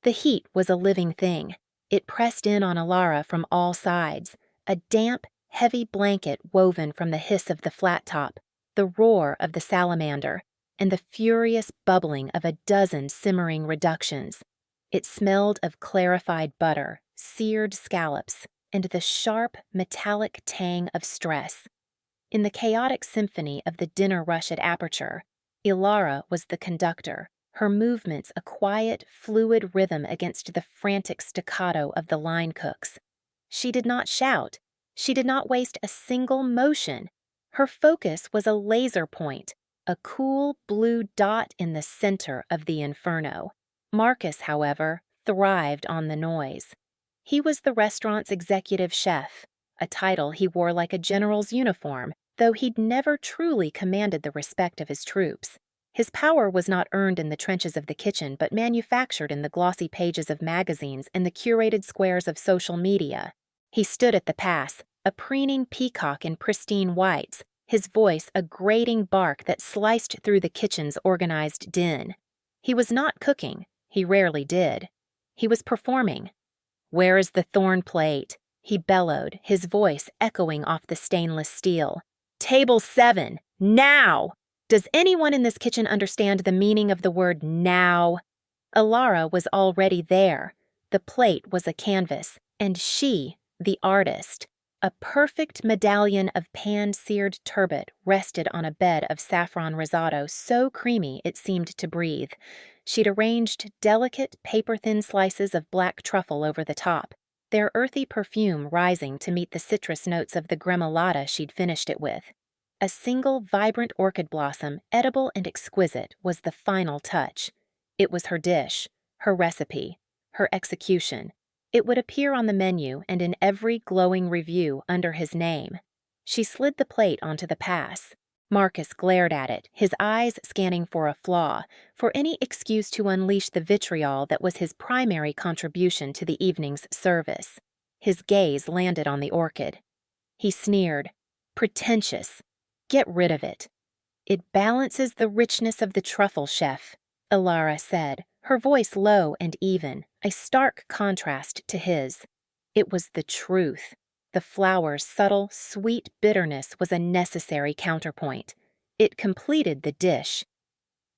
The heat was a living thing. It pressed in on Alara from all sides, a damp, heavy blanket woven from the hiss of the flat top, the roar of the salamander, and the furious bubbling of a dozen simmering reductions. It smelled of clarified butter, seared scallops, and the sharp, metallic tang of stress. In the chaotic symphony of the dinner rush at Aperture, Ilara was the conductor, her movements a quiet, fluid rhythm against the frantic staccato of the line cooks. She did not shout. She did not waste a single motion. Her focus was a laser point, a cool blue dot in the center of the inferno. Marcus, however, thrived on the noise. He was the restaurant's executive chef, a title he wore like a general's uniform, though he'd never truly commanded the respect of his troops. His power was not earned in the trenches of the kitchen, but manufactured in the glossy pages of magazines and the curated squares of social media. He stood at the pass, a preening peacock in pristine whites, his voice a grating bark that sliced through the kitchen's organized din. He was not cooking. He rarely did. He was performing. "Where is the thorn plate?" he bellowed, his voice echoing off the stainless steel. "Table 7, now! Does anyone in this kitchen understand the meaning of the word now?" Alara was already there. The plate was a canvas, and she, the artist. A perfect medallion of pan-seared turbot rested on a bed of saffron risotto so creamy it seemed to breathe. She'd arranged delicate, paper-thin slices of black truffle over the top, their earthy perfume rising to meet the citrus notes of the gremolata she'd finished it with. A single vibrant orchid blossom, edible and exquisite, was the final touch. It was her dish, her recipe, her execution. It would appear on the menu and in every glowing review under his name. She slid the plate onto the pass. Marcus glared at it, his eyes scanning for a flaw, for any excuse to unleash the vitriol that was his primary contribution to the evening's service. His gaze landed on the orchid. He sneered. "Pretentious. Get rid of it." "It balances the richness of the truffle, chef," Ilara said, her voice low and even, a stark contrast to his. It was the truth. The flower's subtle, sweet bitterness was a necessary counterpoint. It completed the dish.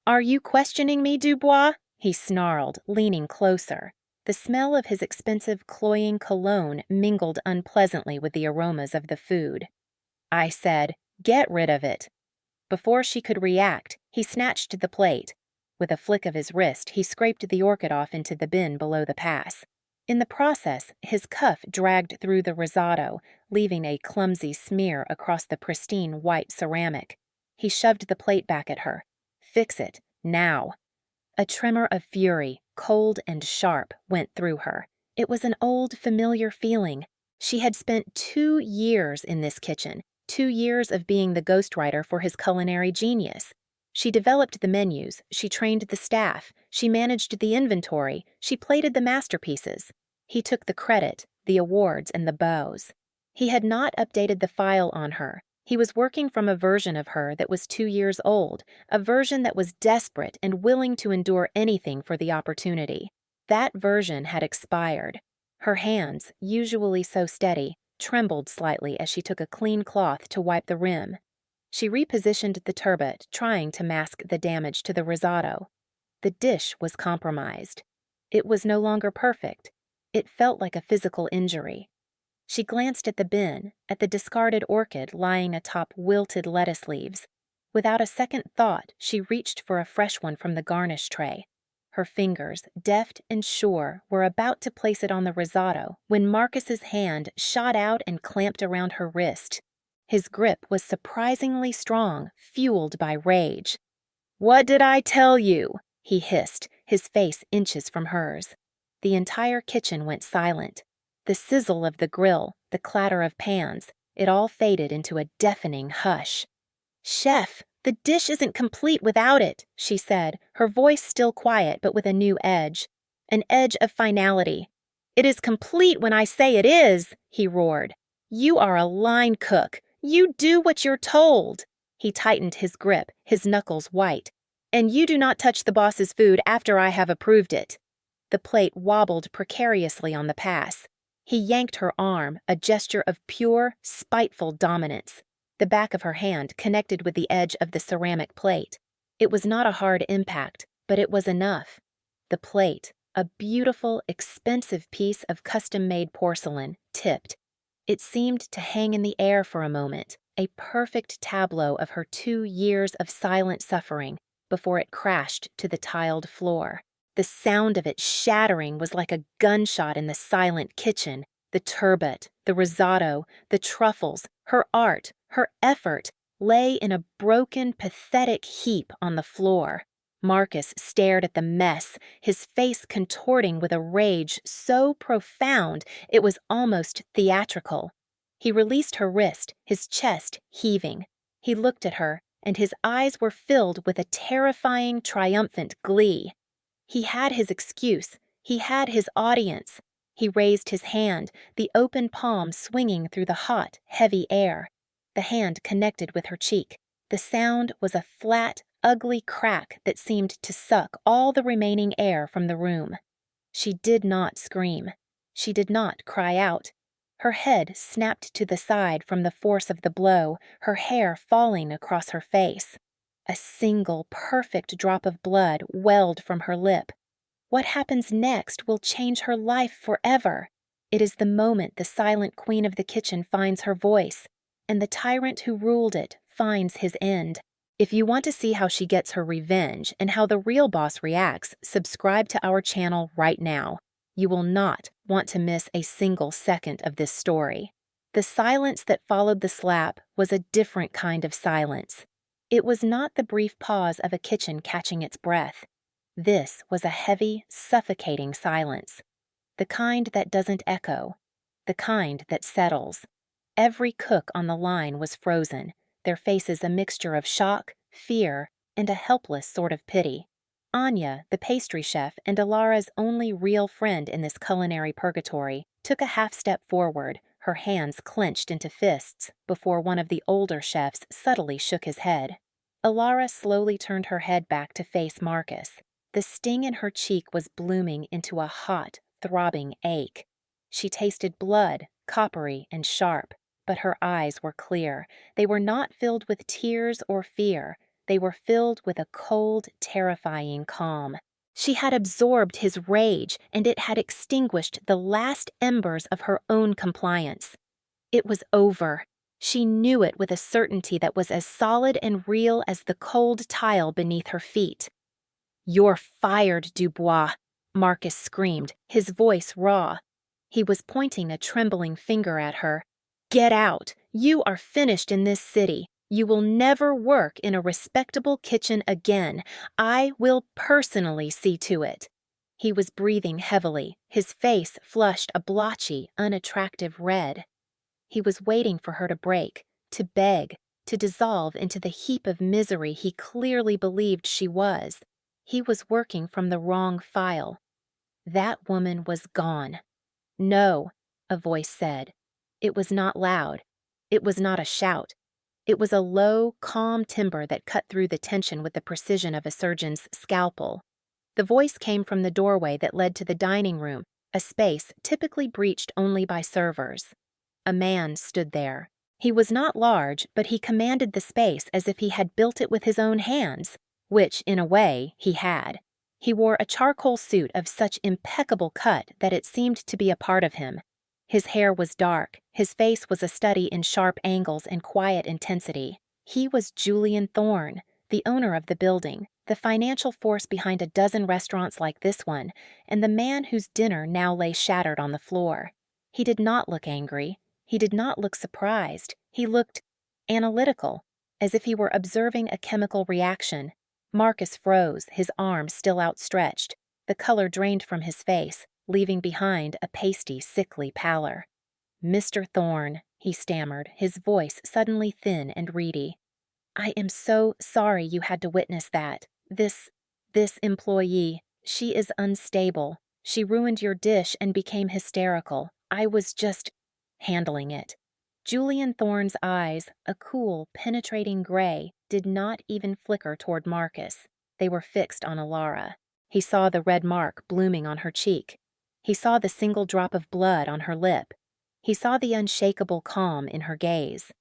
"Are you questioning me, Dubois?" he snarled, leaning closer. The smell of his expensive cloying cologne mingled unpleasantly with the aromas of the food. "I said, get rid of it." Before she could react, he snatched the plate. With a flick of his wrist, he scraped the orchid off into the bin below the pass. In the process, his cuff dragged through the risotto, leaving a clumsy smear across the pristine white ceramic. He shoved the plate back at her. "Fix it, now." A tremor of fury, cold and sharp, went through her. It was an old, familiar feeling. She had spent 2 years in this kitchen, 2 years of being the ghostwriter for his culinary genius. She developed the menus, she trained the staff, she managed the inventory, she plated the masterpieces. He took the credit, the awards, and the bows. He had not updated the file on her. He was working from a version of her that was 2 years old, a version that was desperate and willing to endure anything for the opportunity. That version had expired. Her hands, usually so steady, trembled slightly as she took a clean cloth to wipe the rim. She repositioned the turbot, trying to mask the damage to the risotto. The dish was compromised. It was no longer perfect. It felt like a physical injury. She glanced at the bin, at the discarded orchid lying atop wilted lettuce leaves. Without a second thought, she reached for a fresh one from the garnish tray. Her fingers, deft and sure, were about to place it on the risotto when Marcus's hand shot out and clamped around her wrist. His grip was surprisingly strong, fueled by rage. "What did I tell you?" he hissed, his face inches from hers. The entire kitchen went silent. The sizzle of the grill, the clatter of pans, it all faded into a deafening hush. "Chef, the dish isn't complete without it," she said, her voice still quiet but with a new edge. An edge of finality. "It is complete when I say it is," he roared. "You are a line cook. You do what you're told." He tightened his grip, his knuckles white. "And you do not touch the boss's food after I have approved it." The The plate wobbled precariously on the pass. He yanked her arm, a gesture of pure, spiteful dominance. The back of her hand connected with the edge of the ceramic plate. It was not a hard impact, but it was enough. The plate, a beautiful, expensive piece of custom-made porcelain, tipped. It seemed to hang in the air for a moment, a perfect tableau of her 2 years of silent suffering before it crashed to the tiled floor. The sound of it shattering was like a gunshot in the silent kitchen. The turbot, the risotto, the truffles, her art, her effort, lay in a broken, pathetic heap on the floor. Marcus stared at the mess, his face contorting with a rage so profound it was almost theatrical. He released her wrist, his chest heaving. He looked at her, and his eyes were filled with a terrifying, triumphant glee. He had his excuse. He had his audience. He raised his hand, the open palm swinging through the hot, heavy air. The hand connected with her cheek. The sound was a flat, ugly crack that seemed to suck all the remaining air from the room. She did not scream. She did not cry out. Her head snapped to the side from the force of the blow, her hair falling across her face. A single, perfect drop of blood welled from her lip. What happens next will change her life forever. It is the moment the silent queen of the kitchen finds her voice, and the tyrant who ruled it finds his end. If you want to see how she gets her revenge and how the real boss reacts, subscribe to our channel right now. You will not want to miss a single second of this story. The silence that followed the slap was a different kind of silence. It was not the brief pause of a kitchen catching its breath. This was a heavy, suffocating silence. The kind that doesn't echo. The kind that settles. Every cook on the line was frozen, their faces a mixture of shock, fear, and a helpless sort of pity. Anya, the pastry chef and Alara's only real friend in this culinary purgatory, took a half-step forward, her hands clenched into fists, before one of the older chefs subtly shook his head. Alara slowly turned her head back to face Marcus. The sting in her cheek was blooming into a hot, throbbing ache. She tasted blood, coppery and sharp, but her eyes were clear. They were not filled with tears or fear. They were filled with a cold, terrifying calm. She had absorbed his rage, and it had extinguished the last embers of her own compliance. It was over. She knew it with a certainty that was as solid and real as the cold tile beneath her feet. "You're fired, Dubois," Marcus screamed, his voice raw. He was pointing a trembling finger at her. "Get out! You are finished in this city. You will never work in a respectable kitchen again. I will personally see to it." He was breathing heavily, his face flushed a blotchy, unattractive red. He was waiting for her to break, to beg, to dissolve into the heap of misery he clearly believed she was. He was working from the wrong file. That woman was gone. "No," a voice said. It was not loud. It was not a shout. It was a low, calm timbre that cut through the tension with the precision of a surgeon's scalpel. The voice came from the doorway that led to the dining room, a space typically breached only by servers. A man stood there. He was not large, but he commanded the space as if he had built it with his own hands, which, in a way, he had. He wore a charcoal suit of such impeccable cut that it seemed to be a part of him. His hair was dark, his face was a study in sharp angles and quiet intensity. He was Julian Thorne, the owner of the building, the financial force behind a dozen restaurants like this one, and the man whose dinner now lay shattered on the floor. He did not look angry. He did not look surprised. He looked analytical, as if he were observing a chemical reaction. Marcus froze, his arm still outstretched. The color drained from his face, leaving behind a pasty, sickly pallor. "Mr. Thorne," he stammered, his voice suddenly thin and reedy. "I am so sorry you had to witness that. This employee, she is unstable. She ruined your dish and became hysterical. I was just handling it." Julian Thorne's eyes, a cool, penetrating gray, did not even flicker toward Marcus. They were fixed on Alara. He saw the red mark blooming on her cheek. He saw the single drop of blood on her lip. He saw the unshakable calm in her gaze.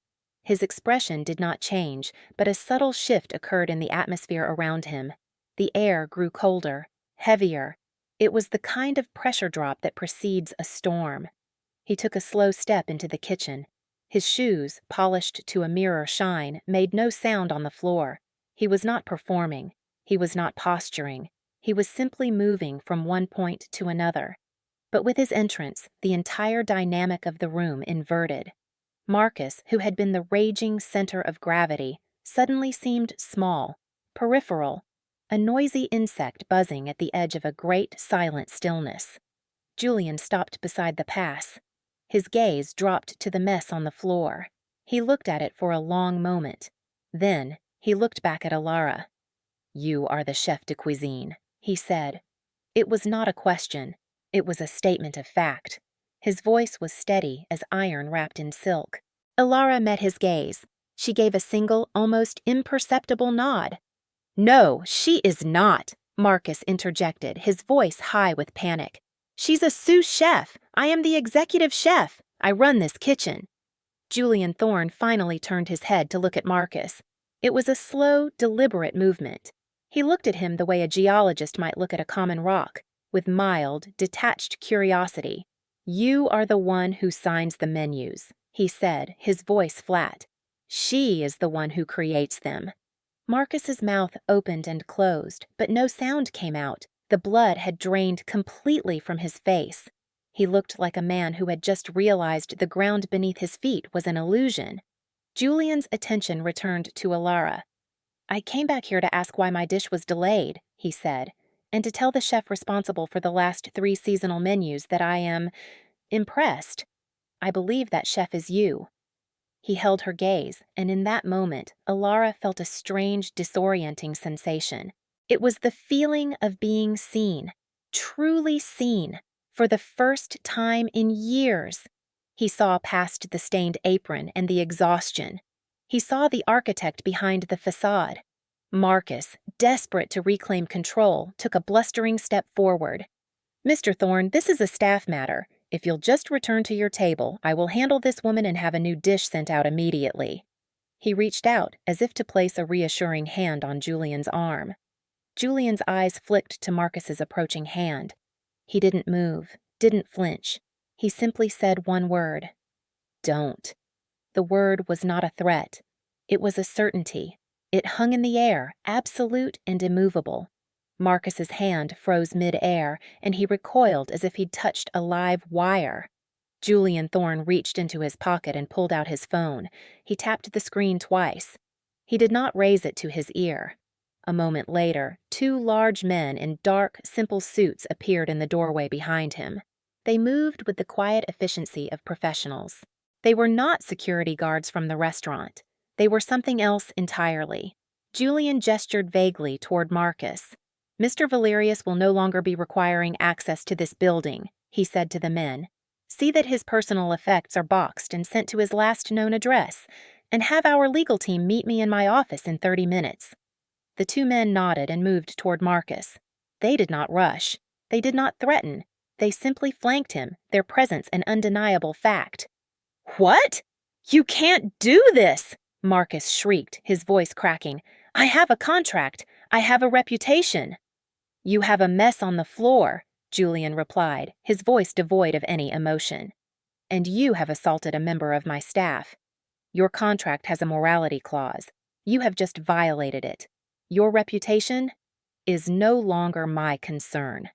His expression did not change, but a subtle shift occurred in the atmosphere around him. The air grew colder, heavier. It was the kind of pressure drop that precedes a storm. He took a slow step into the kitchen. His shoes, polished to a mirror shine, made no sound on the floor. He was not performing. He was not posturing. He was simply moving from one point to another. But with his entrance, the entire dynamic of the room inverted. Marcus, who had been the raging center of gravity, suddenly seemed small, peripheral, a noisy insect buzzing at the edge of a great, silent stillness. Julian stopped beside the pass. His gaze dropped to the mess on the floor. He looked at it for a long moment. Then, he looked back at Alara. "You are the chef de cuisine," he said. It was not a question. It was a statement of fact. His voice was steady as iron wrapped in silk. Alara met his gaze. She gave a single, almost imperceptible nod. "No, she is not," Marcus interjected, his voice high with panic. "She's a sous chef. I am the executive chef. I run this kitchen." Julian Thorne finally turned his head to look at Marcus. It was a slow, deliberate movement. He looked at him the way a geologist might look at a common rock, with mild, detached curiosity. "You are the one who signs the menus," he said, his voice flat. "She is the one who creates them." Marcus's mouth opened and closed, but no sound came out. The blood had drained completely from his face. He looked like a man who had just realized the ground beneath his feet was an illusion. Julian's attention returned to Alara. "I came back here to ask why my dish was delayed," he said, "and to tell the chef responsible for the last 3 seasonal menus that I am impressed. I believe that chef is you." He held her gaze, and in that moment, Alara felt a strange, disorienting sensation. It was the feeling of being seen, truly seen, for the first time in years. He saw past the stained apron and the exhaustion. He saw the architect behind the facade. Marcus, desperate to reclaim control, took a blustering step forward. "Mr. Thorne, this is a staff matter. If you'll just return to your table, I will handle this woman and have a new dish sent out immediately." He reached out, as if to place a reassuring hand on Julian's arm. Julian's eyes flicked to Marcus's approaching hand. He didn't move, didn't flinch. He simply said one word. "Don't." The word was not a threat. It was a certainty. It hung in the air, absolute and immovable. Marcus's hand froze mid-air, and he recoiled as if he'd touched a live wire. Julian Thorne reached into his pocket and pulled out his phone. He tapped the screen twice. He did not raise it to his ear. A moment later, 2 large men in dark, simple suits appeared in the doorway behind him. They moved with the quiet efficiency of professionals. They were not security guards from the restaurant. They were something else entirely. Julian gestured vaguely toward Marcus. "Mr. Valerius will no longer be requiring access to this building," he said to the men. "See that his personal effects are boxed and sent to his last known address, and have our legal team meet me in my office in 30 minutes. The 2 men nodded and moved toward Marcus. They did not rush. They did not threaten. They simply flanked him, their presence an undeniable fact. "What? You can't do this!" Marcus shrieked, his voice cracking. "I have a contract. I have a reputation." "You have a mess on the floor," Julian replied, his voice devoid of any emotion. "And you have assaulted a member of my staff. Your contract has a morality clause. You have just violated it. Your reputation is no longer my concern."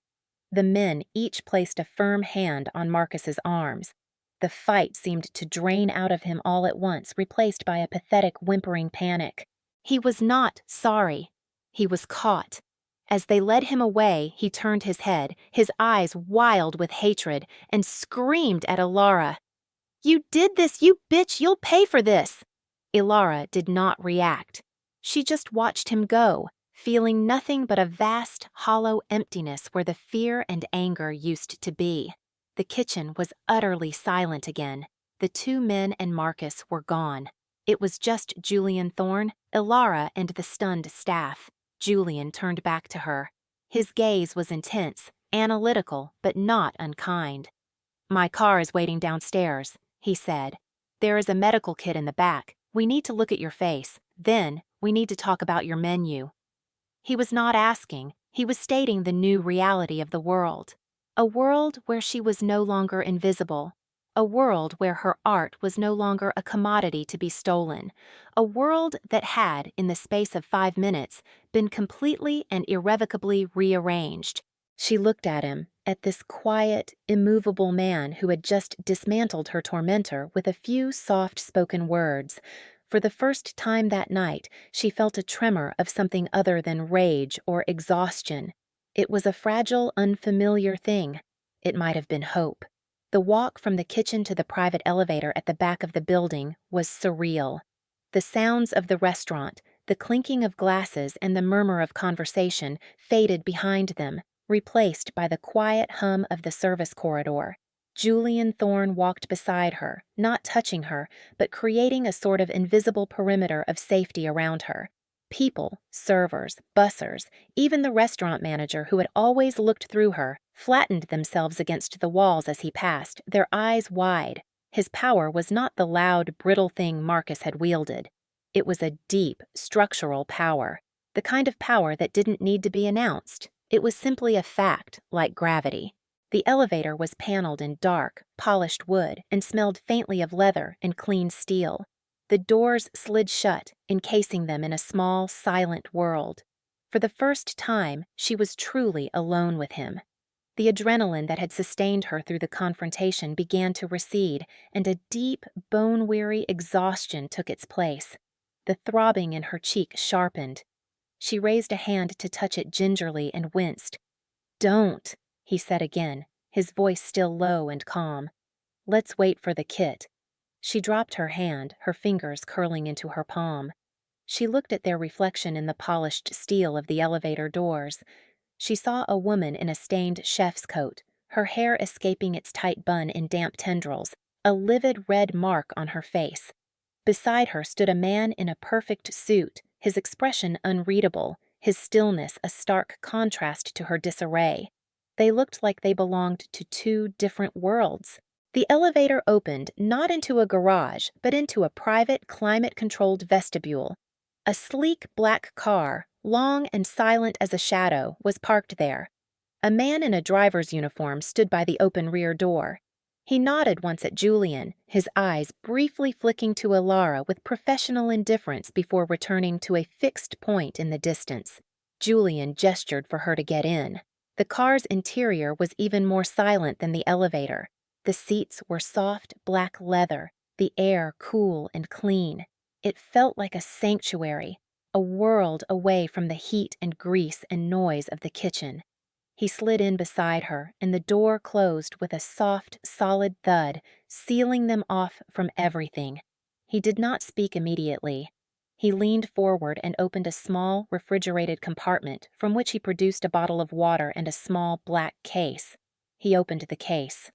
The men each placed a firm hand on Marcus's arms. The fight seemed to drain out of him all at once, replaced by a pathetic, whimpering panic. He was not sorry. He was caught. As they led him away, he turned his head, his eyes wild with hatred, and screamed at Alara. "You did this, you bitch! You'll pay for this!" Alara did not react. She just watched him go, feeling nothing but a vast, hollow emptiness where the fear and anger used to be. The kitchen was utterly silent again. The 2 men and Marcus were gone. It was just Julian Thorne, Alara, and the stunned staff. Julian turned back to her. His gaze was intense, analytical, but not unkind. "My car is waiting downstairs," he said. "There is a medical kit in the back. We need to look at your face. Then, we need to talk about your menu." He was not asking, he was stating the new reality of the world. A world where she was no longer invisible. A world where her art was no longer a commodity to be stolen. A world that had, in the space of 5 minutes, been completely and irrevocably rearranged. She looked at him, at this quiet, immovable man who had just dismantled her tormentor with a few soft-spoken words. For the first time that night, she felt a tremor of something other than rage or exhaustion. It was a fragile, unfamiliar thing. It might have been hope. The walk from the kitchen to the private elevator at the back of the building was surreal. The sounds of the restaurant, the clinking of glasses and the murmur of conversation faded behind them, replaced by the quiet hum of the service corridor. Julian Thorne walked beside her, not touching her, but creating a sort of invisible perimeter of safety around her. People, servers, bussers, even the restaurant manager who had always looked through her, flattened themselves against the walls as he passed, their eyes wide. His power was not the loud, brittle thing Marcus had wielded. It was a deep, structural power, the kind of power that didn't need to be announced. It was simply a fact, like gravity. The elevator was paneled in dark, polished wood and smelled faintly of leather and clean steel. The doors slid shut, encasing them in a small, silent world. For the first time, she was truly alone with him. The adrenaline that had sustained her through the confrontation began to recede, and a deep, bone-weary exhaustion took its place. The throbbing in her cheek sharpened. She raised a hand to touch it gingerly and winced. "Don't," he said again, his voice still low and calm. "Let's wait for the kit." She dropped her hand, her fingers curling into her palm. She looked at their reflection in the polished steel of the elevator doors. She saw a woman in a stained chef's coat, her hair escaping its tight bun in damp tendrils, a livid red mark on her face. Beside her stood a man in a perfect suit, his expression unreadable, his stillness a stark contrast to her disarray. They looked like they belonged to two different worlds. The elevator opened not into a garage, but into a private, climate-controlled vestibule. A sleek black car, long and silent as a shadow, was parked there. A man in a driver's uniform stood by the open rear door. He nodded once at Julian, his eyes briefly flicking to Alara with professional indifference before returning to a fixed point in the distance. Julian gestured for her to get in. The car's interior was even more silent than the elevator. The seats were soft black leather, the air cool and clean. It felt like a sanctuary, a world away from the heat and grease and noise of the kitchen. He slid in beside her, and the door closed with a soft, solid thud, sealing them off from everything. He did not speak immediately. He leaned forward and opened a small, refrigerated compartment from which he produced a bottle of water and a small, black case. He opened the case.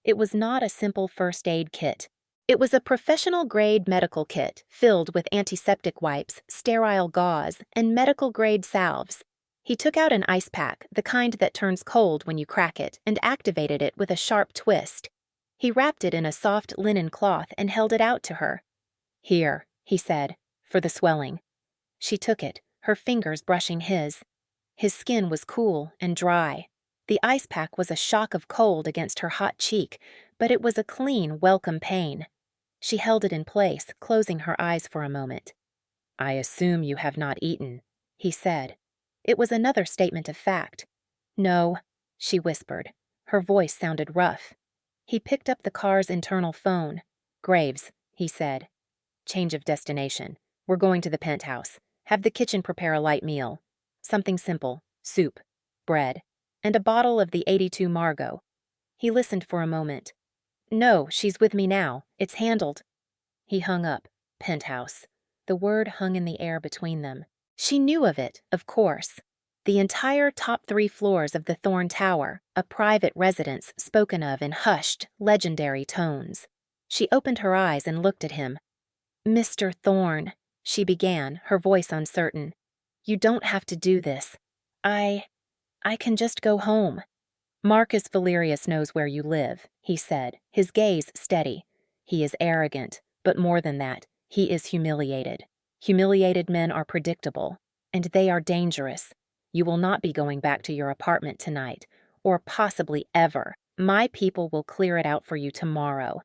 It was not a simple first aid kit. It was a professional-grade medical kit filled with antiseptic wipes, sterile gauze, and medical-grade salves. He took out an ice pack, the kind that turns cold when you crack it, and activated it with a sharp twist. He wrapped it in a soft linen cloth and held it out to her. "Here," he said, "for the swelling." She took it, her fingers brushing his. His skin was cool and dry. The ice pack was a shock of cold against her hot cheek, but it was a clean, welcome pain. She held it in place, closing her eyes for a moment. "I assume you have not eaten," he said. It was another statement of fact. "No," she whispered. Her voice sounded rough. He picked up the car's internal phone. "Graves," he said. "Change of destination. We're going to the penthouse. Have the kitchen prepare a light meal. Something simple. Soup. Bread. And a bottle of the 82 Margot." He listened for a moment. "No, she's with me now. It's handled." He hung up. Penthouse. The word hung in the air between them. She knew of it, of course. The entire top 3 floors of the Thorne Tower, a private residence spoken of in hushed, legendary tones. She opened her eyes and looked at him. "Mr. Thorne," she began, her voice uncertain. "You don't have to do this. I I can just go home. Marcus Valerius knows where you live, he said, his gaze steady. He is arrogant, but more than that, he is humiliated. Humiliated men are predictable, and they are dangerous. You will not be going back to your apartment tonight, or possibly ever. My people will clear it out for you tomorrow.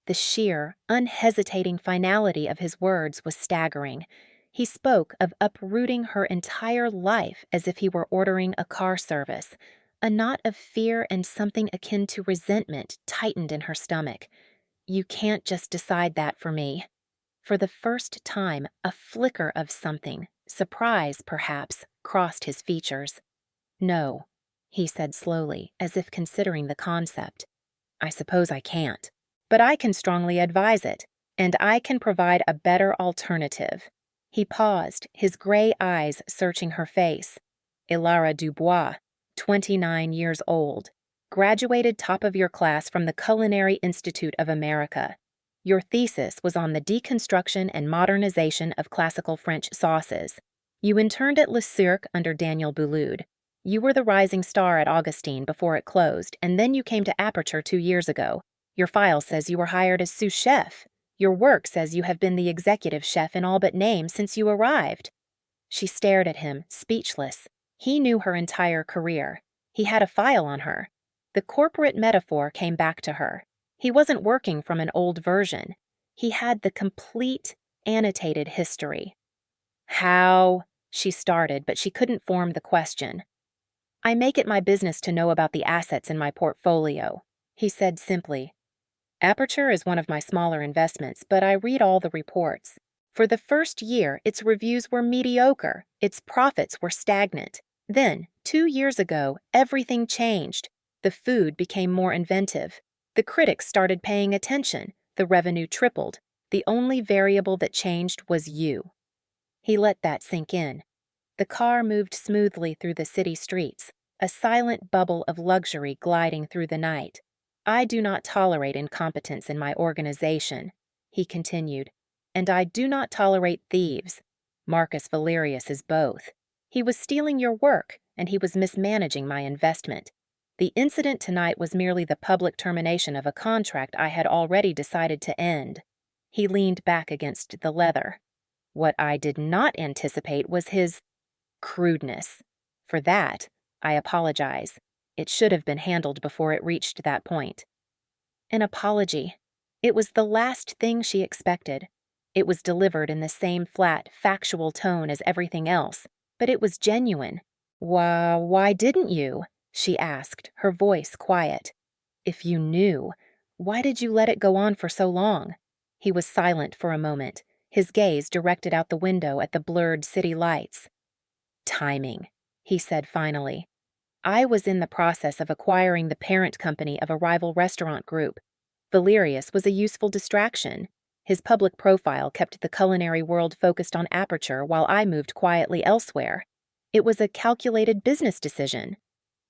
The sheer, unhesitating finality of his words was staggering. He spoke of uprooting her entire life as if he were ordering a car service. A knot of fear and something akin to resentment tightened in her stomach. You can't just decide that for me. For the first time, a flicker of something, surprise perhaps, crossed his features. No, he said slowly, as if considering the concept. I suppose I can't. But I can strongly advise it, and I can provide a better alternative. He paused, his gray eyes searching her face. Ilara Dubois, 29 years old, graduated top of your class from the Culinary Institute of America. Your thesis was on the deconstruction and modernization of classical French sauces. You interned at Le Cirque under Daniel Boulud. You were the rising star at Augustine before it closed, and then you came to Aperture 2 years ago. Your file says you were hired as sous chef. Your work says you have been the executive chef in all but name since you arrived. She stared at him, speechless. He knew her entire career. He had a file on her. The corporate metaphor came back to her. He wasn't working from an old version. He had the complete, annotated history. How? She started, but she couldn't form the question. I make it my business to know about the assets in my portfolio, he said simply. Aperture is one of my smaller investments, but I read all the reports. For the first year, its reviews were mediocre. Its profits were stagnant. Then, 2 years ago, everything changed. The food became more inventive. The critics started paying attention. The revenue tripled. The only variable that changed was you. He let that sink in. The car moved smoothly through the city streets, a silent bubble of luxury gliding through the night. I do not tolerate incompetence in my organization, he continued, and I do not tolerate thieves. Marcus Valerius is both. He was stealing your work, and he was mismanaging my investment. The incident tonight was merely the public termination of a contract I had already decided to end. He leaned back against the leather. What I did not anticipate was his crudeness. For that, I apologize. It should have been handled before it reached that point. An apology. It was the last thing she expected. It was delivered in the same flat, factual tone as everything else, but it was genuine. Why didn't you? She asked, her voice quiet. If you knew, why did you let it go on for so long? He was silent for a moment, his gaze directed out the window at the blurred city lights. Timing, he said finally. I was in the process of acquiring the parent company of a rival restaurant group. Valerius was a useful distraction. His public profile kept the culinary world focused on Aperture while I moved quietly elsewhere. It was a calculated business decision.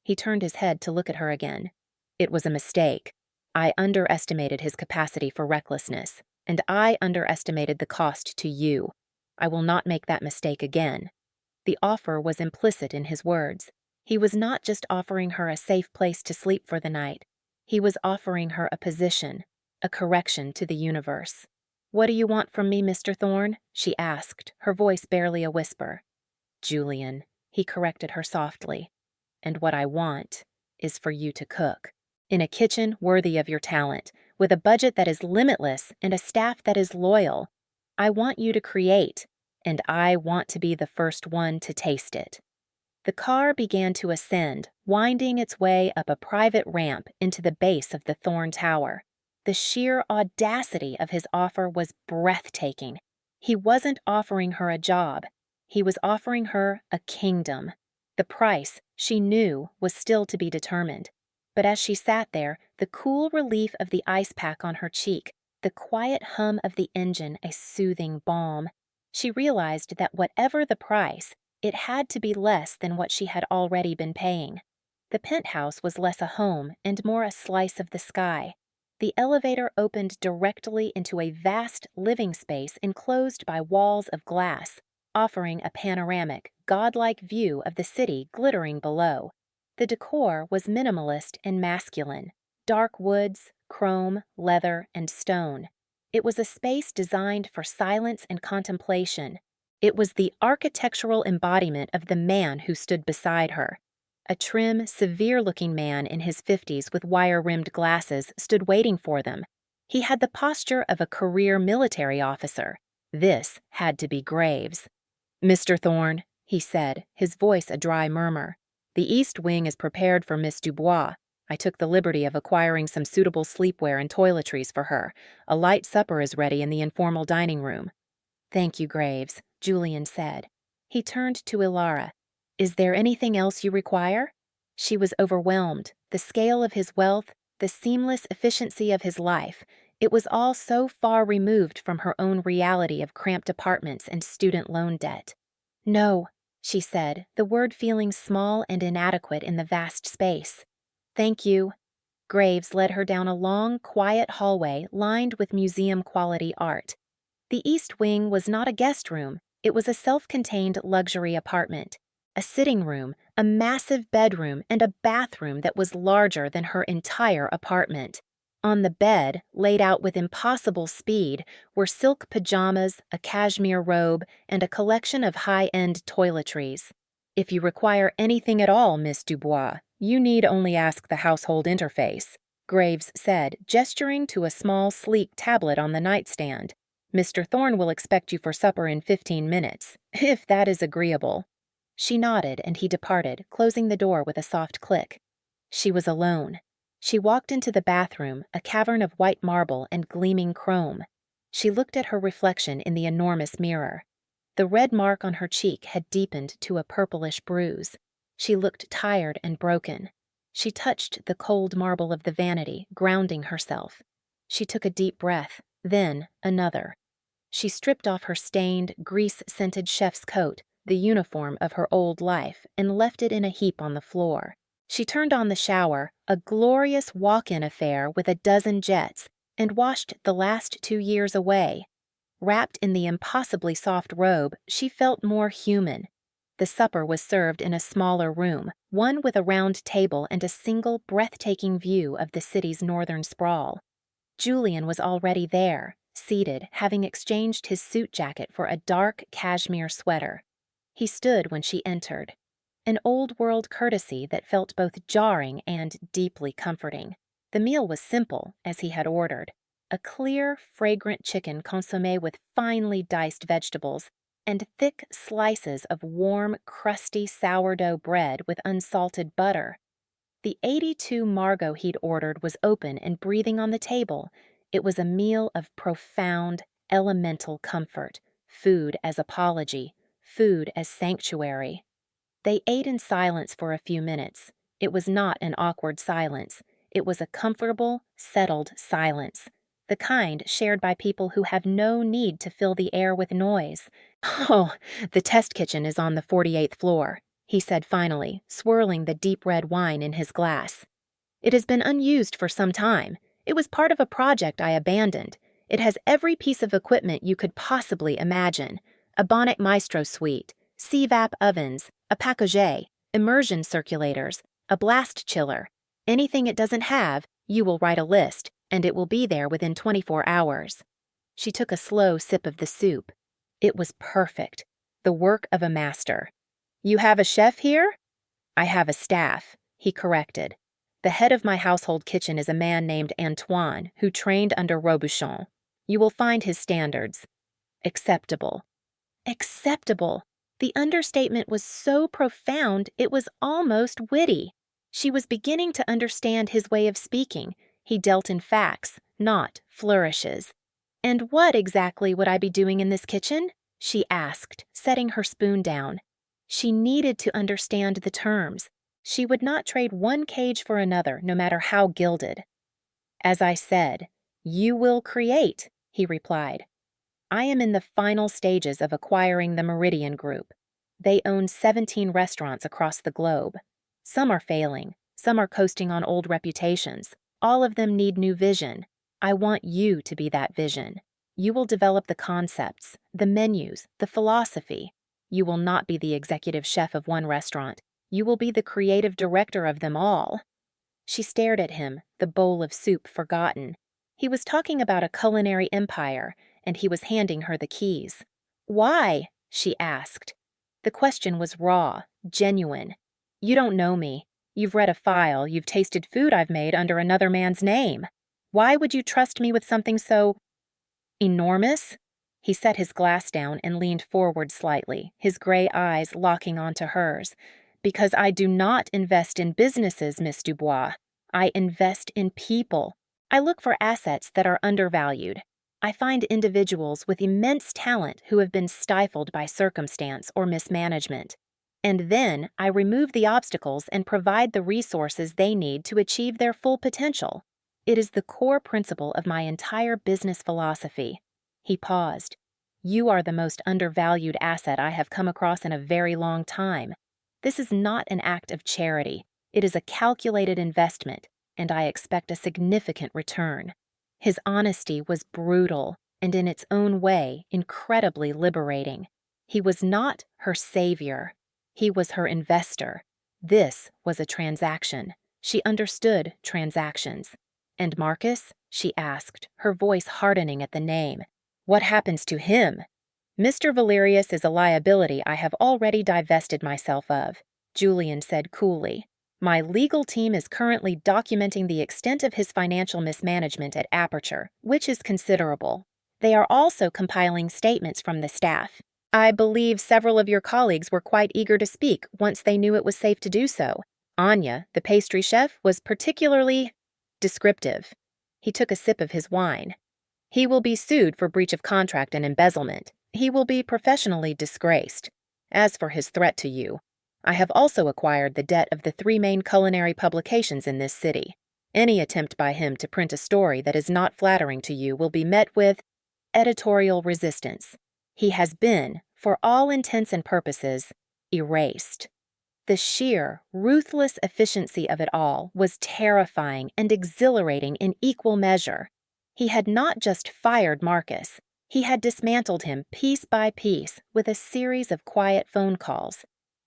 He turned his head to look at her again. It was a mistake. I underestimated his capacity for recklessness, and I underestimated the cost to you. I will not make that mistake again. The offer was implicit in his words. He was not just offering her a safe place to sleep for the night. He was offering her a position, a correction to the universe. What do you want from me, Mr. Thorne? She asked, her voice barely a whisper. Julian, he corrected her softly. And what I want is for you to cook. In a kitchen worthy of your talent, with a budget that is limitless and a staff that is loyal. I want you to create, and I want to be the first one to taste it. The car began to ascend, winding its way up a private ramp into the base of the Thorne Tower. The sheer audacity of his offer was breathtaking. He wasn't offering her a job. He was offering her a kingdom. The price, she knew, was still to be determined. But as she sat there, the cool relief of the ice pack on her cheek, the quiet hum of the engine a soothing balm, she realized that whatever the price, it had to be less than what she had already been paying. The penthouse was less a home and more a slice of the sky. The elevator opened directly into a vast living space enclosed by walls of glass, offering a panoramic, godlike view of the city glittering below. The decor was minimalist and masculine: dark woods, chrome, leather, and stone. It was a space designed for silence and contemplation. It was the architectural embodiment of the man who stood beside her. A trim, severe-looking man in his 50s with wire-rimmed glasses stood waiting for them. He had the posture of a career military officer. This had to be Graves. "Mr. Thorne," he said, his voice a dry murmur, "the East Wing is prepared for Miss Dubois. I took the liberty of acquiring some suitable sleepwear and toiletries for her. A light supper is ready in the informal dining room." "Thank you, Graves," Julian said. He turned to Ilara. "Is there anything else you require?" She was overwhelmed. The scale of his wealth, the seamless efficiency of his life, it was all so far removed from her own reality of cramped apartments and student loan debt. "No," she said, the word feeling small and inadequate in the vast space. "Thank you." Graves led her down a long, quiet hallway lined with museum-quality art. The East Wing was not a guest room. It was a self-contained luxury apartment. A sitting room, a massive bedroom, and a bathroom that was larger than her entire apartment. On the bed, laid out with impossible speed, were silk pajamas, a cashmere robe, and a collection of high-end toiletries. "If you require anything at all, Miss Dubois, you need only ask the household interface," Graves said, gesturing to a small, sleek tablet on the nightstand. "Mr. Thorne will expect you for supper in 15 minutes, if that is agreeable." She nodded, and he departed, closing the door with a soft click. She was alone. She walked into the bathroom, a cavern of white marble and gleaming chrome. She looked at her reflection in the enormous mirror. The red mark on her cheek had deepened to a purplish bruise. She looked tired and broken. She touched the cold marble of the vanity, grounding herself. She took a deep breath, then another. She stripped off her stained, grease-scented chef's coat, the uniform of her old life, and left it in a heap on the floor. She turned on the shower, a glorious walk-in affair with a dozen jets, and washed the last 2 years away. Wrapped in the impossibly soft robe, she felt more human. The supper was served in a smaller room, one with a round table and a single breathtaking view of the city's northern sprawl. Julian was already there, seated, having exchanged his suit jacket for a dark cashmere sweater. He stood when she entered. An old-world courtesy that felt both jarring and deeply comforting. The meal was simple, as he had ordered. A clear, fragrant chicken consommé with finely diced vegetables, and thick slices of warm, crusty sourdough bread with unsalted butter. The 82 Margot he'd ordered was open and breathing on the table. It was a meal of profound, elemental comfort. Food as apology. Food as sanctuary. They ate in silence for a few minutes. It was not an awkward silence. It was a comfortable, settled silence. The kind shared by people who have no need to fill the air with noise. "Oh, the test kitchen is on the 48th floor," he said finally, swirling the deep red wine in his glass. "It has been unused for some time. It was part of a project I abandoned. It has every piece of equipment you could possibly imagine. A Bonnet Maestro suite, CVAP ovens, a package, immersion circulators, a blast chiller. Anything it doesn't have, you will write a list, and it will be there within 24 hours. She took a slow sip of the soup. It was perfect. The work of a master. "You have a chef here?" "I have a staff," he corrected. "The head of my household kitchen is a man named Antoine, who trained under Robuchon. You will find his standards acceptable." Acceptable! The understatement was so profound it was almost witty. She was beginning to understand his way of speaking. He dealt in facts, not flourishes. "And what exactly would I be doing in this kitchen?" she asked, setting her spoon down. She needed to understand the terms. She would not trade one cage for another, no matter how gilded. "As I said, you will create," he replied. "I am in the final stages of acquiring the Meridian Group. They own 17 restaurants across the globe. Some are failing, some are coasting on old reputations. All of them need new vision. I want you to be that vision. You will develop the concepts, the menus, the philosophy. You will not be the executive chef of one restaurant. You will be the creative director of them all." She stared at him, the bowl of soup forgotten. He was talking about a culinary empire, and he was handing her the keys. "Why?" she asked. The question was raw, genuine. "You don't know me. You've read a file, you've tasted food I've made under another man's name. Why would you trust me with something so enormous?" He set his glass down and leaned forward slightly, his gray eyes locking onto hers. "Because I do not invest in businesses, Miss Dubois. I invest in people. I look for assets that are undervalued. I find individuals with immense talent who have been stifled by circumstance or mismanagement. And then I remove the obstacles and provide the resources they need to achieve their full potential. It is the core principle of my entire business philosophy." He paused. "You are the most undervalued asset I have come across in a very long time. This is not an act of charity. It is a calculated investment, and I expect a significant return." His honesty was brutal and in its own way incredibly liberating. He was not her savior. He was her investor. This was a transaction. She understood transactions. "And Marcus?" she asked, her voice hardening at the name. "What happens to him?" "Mr. Valerius is a liability I have already divested myself of," Julian said coolly. "My legal team is currently documenting the extent of his financial mismanagement at Aperture, which is considerable. They are also compiling statements from the staff. I believe several of your colleagues were quite eager to speak once they knew it was safe to do so. Anya, the pastry chef, was particularly descriptive." He took a sip of his wine. "He will be sued for breach of contract and embezzlement. He will be professionally disgraced. As for his threat to you, I have also acquired the debt of the 3 main culinary publications in this city. Any attempt by him to print a story that is not flattering to you will be met with editorial resistance. He has been, for all intents and purposes, erased." The sheer, ruthless efficiency of it all was terrifying and exhilarating in equal measure. He had not just fired Marcus. He had dismantled him piece by piece with a series of quiet phone calls.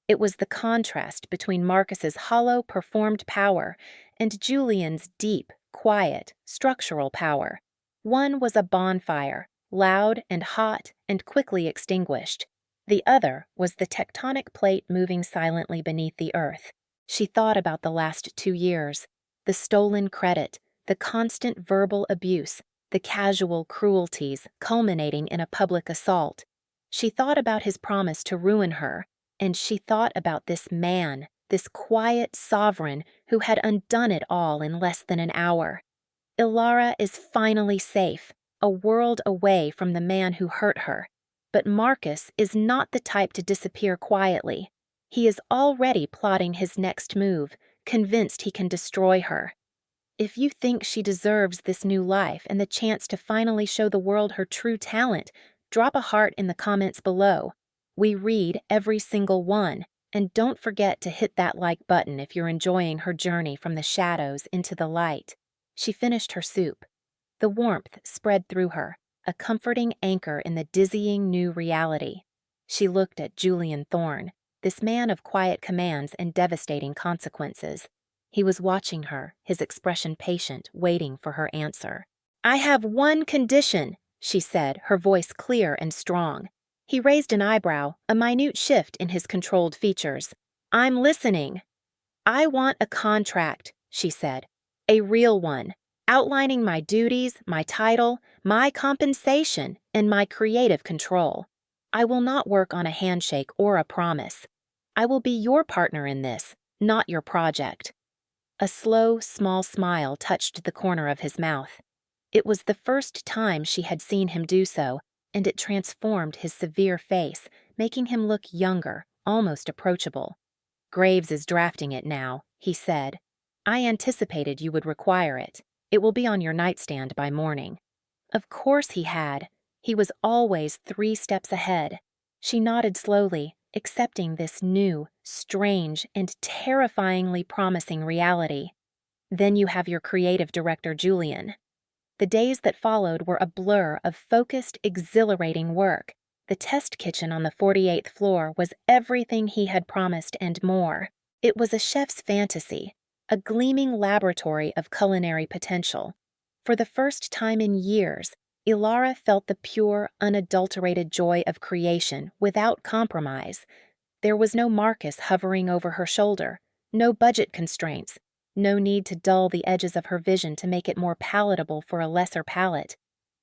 It was the contrast between Marcus's hollow, performed power and Julian's deep, quiet, structural power. One was a bonfire, loud and hot and quickly extinguished. The other was the tectonic plate moving silently beneath the earth. She thought about the last 2 years, the stolen credit, the constant verbal abuse, the casual cruelties culminating in a public assault. She thought about his promise to ruin her, and she thought about this man, this quiet sovereign who had undone it all in less than an hour. Ilara is finally safe, a world away from the man who hurt her. But Marcus is not the type to disappear quietly. He is already plotting his next move, convinced he can destroy her. If you think she deserves this new life and the chance to finally show the world her true talent, drop a heart in the comments below. We read every single one, and don't forget to hit that like button if you're enjoying her journey from the shadows into the light. She finished her soup. The warmth spread through her, a comforting anchor in the dizzying new reality. She looked at Julian Thorne, this man of quiet commands and devastating consequences. He was watching her, his expression patient, waiting for her answer. "I have one condition," she said, her voice clear and strong. He raised an eyebrow, a minute shift in his controlled features. "I'm listening." "I want a contract," she said. "A real one. Outlining my duties, my title, my compensation, and my creative control. I will not work on a handshake or a promise. I will be your partner in this, not your project." A slow, small smile touched the corner of his mouth. It was the first time she had seen him do so, and it transformed his severe face, making him look younger, almost approachable. "Graves is drafting it now," he said. "I anticipated you would require it. It will be on your nightstand by morning." Of course he had. He was always 3 steps ahead. She nodded slowly, accepting this new, strange, and terrifyingly promising reality. "Then you have your creative director, Julian." The days that followed were a blur of focused, exhilarating work. The test kitchen on the 48th floor was everything he had promised and more. It was a chef's fantasy, a gleaming laboratory of culinary potential. For the first time in years, Ilara felt the pure, unadulterated joy of creation without compromise. There was no Marcus hovering over her shoulder, no budget constraints, no need to dull the edges of her vision to make it more palatable for a lesser palate.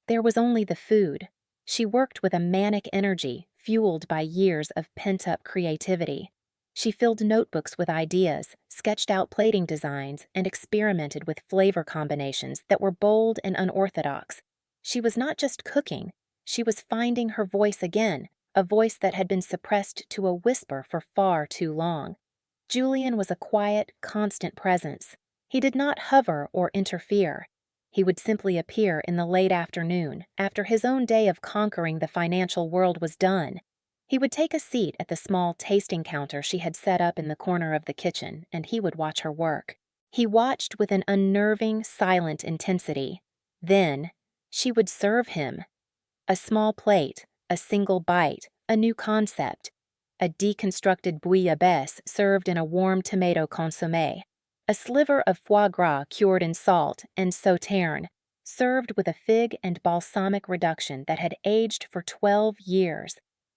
There was only the food. She worked with a manic energy, fueled by years of pent-up creativity. She filled notebooks with ideas, sketched out plating designs, and experimented with flavor combinations that were bold and unorthodox. She was not just cooking, she was finding her voice again, a voice that had been suppressed to a whisper for far too long. Julian was a quiet, constant presence. He did not hover or interfere. He would simply appear in the late afternoon, after his own day of conquering the financial world was done. He would take a seat at the small tasting counter she had set up in the corner of the kitchen, and he would watch her work. He watched with an unnerving, silent intensity. Then, she would serve him. A small plate, a single bite, a new concept. A deconstructed bouillabaisse served in a warm tomato consommé. A sliver of foie gras cured in salt and sauterne, served with a fig and balsamic reduction that had aged for 12 years.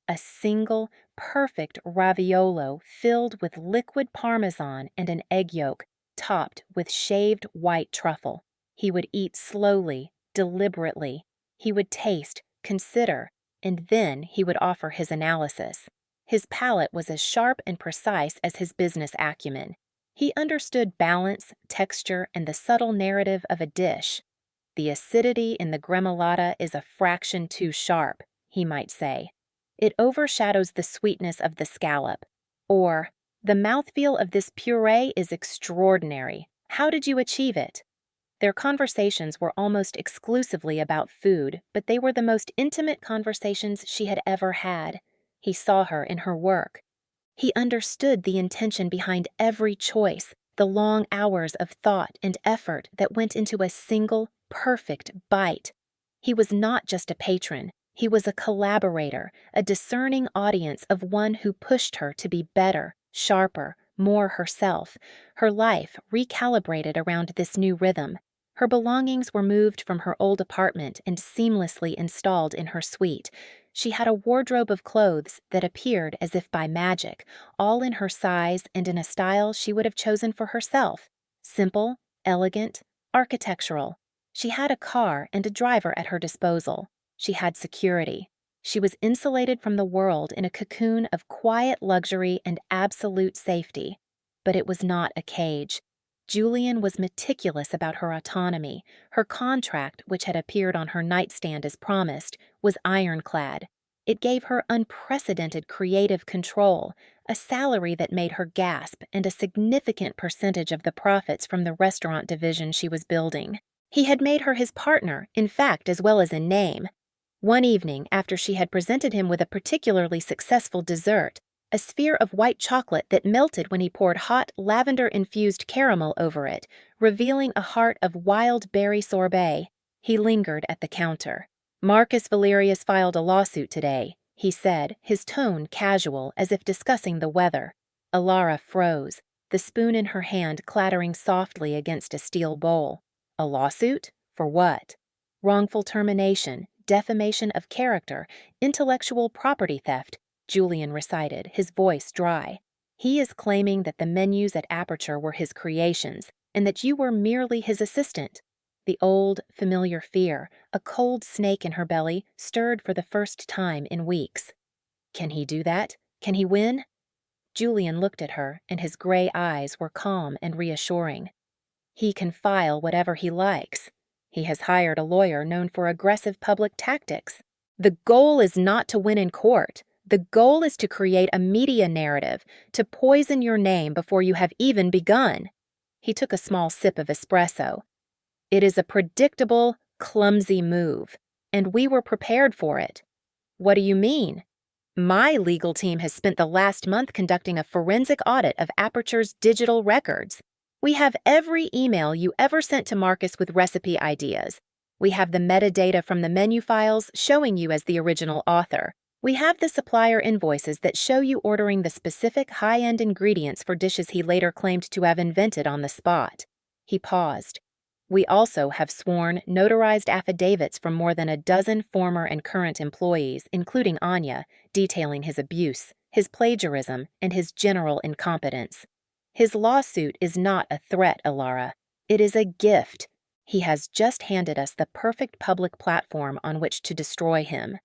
A single, perfect raviolo filled with liquid parmesan and an egg yolk, topped with shaved white truffle. He would eat slowly, deliberately. He would taste, consider, and then he would offer his analysis. His palate was as sharp and precise as his business acumen. He understood balance, texture, and the subtle narrative of a dish. The acidity in the gremolata is a fraction too sharp, he might say. It overshadows the sweetness of the scallop. Or, the mouthfeel of this puree is extraordinary. How did you achieve it? Their conversations were almost exclusively about food, but they were the most intimate conversations she had ever had. He saw her in her work. He understood the intention behind every choice, the long hours of thought and effort that went into a single, perfect bite. He was not just a patron. He was a collaborator, a discerning audience of one who pushed her to be better, sharper, more herself, her life recalibrated around this new rhythm. Her belongings were moved from her old apartment and seamlessly installed in her suite. She had a wardrobe of clothes that appeared as if by magic, all in her size and in a style she would have chosen for herself. Simple, elegant, architectural. She had a car and a driver at her disposal. She had security. She was insulated from the world in a cocoon of quiet luxury and absolute safety. But it was not a cage. Julian was meticulous about her autonomy. Her contract, which had appeared on her nightstand as promised, was ironclad. It gave her unprecedented creative control, a salary that made her gasp, and a significant percentage of the profits from the restaurant division she was building. He had made her his partner, in fact as well as in name. One evening, after she had presented him with a particularly successful dessert, a sphere of white chocolate that melted when he poured hot, lavender-infused caramel over it, revealing a heart of wild berry sorbet, he lingered at the counter. "Marcus Valerius filed a lawsuit today," he said, his tone casual, as if discussing the weather. Ilara froze, the spoon in her hand clattering softly against a steel bowl. A lawsuit? For what? Wrongful termination, defamation of character, intellectual property theft, Julian recited, his voice dry. He is claiming that the menus at Aperture were his creations, and that you were merely his assistant. The old, familiar fear, a cold snake in her belly, stirred for the first time in weeks. Can he do that? Can he win? Julian looked at her, and his gray eyes were calm and reassuring. He can file whatever he likes. He has hired a lawyer known for aggressive public tactics. The goal is not to win in court. The goal is to create a media narrative, to poison your name before you have even begun. He took a small sip of espresso. It is a predictable, clumsy move, and we were prepared for it. What do you mean? My legal team has spent the last month conducting a forensic audit of Aperture's digital records. We have every email you ever sent to Marcus with recipe ideas. We have the metadata from the menu files showing you as the original author. We have the supplier invoices that show you ordering the specific high-end ingredients for dishes he later claimed to have invented on the spot. He paused. We also have sworn, notarized affidavits from more than a dozen former and current employees, including Anya, detailing his abuse, his plagiarism, and his general incompetence. His lawsuit is not a threat, Alara. It is a gift. He has just handed us the perfect public platform on which to destroy him.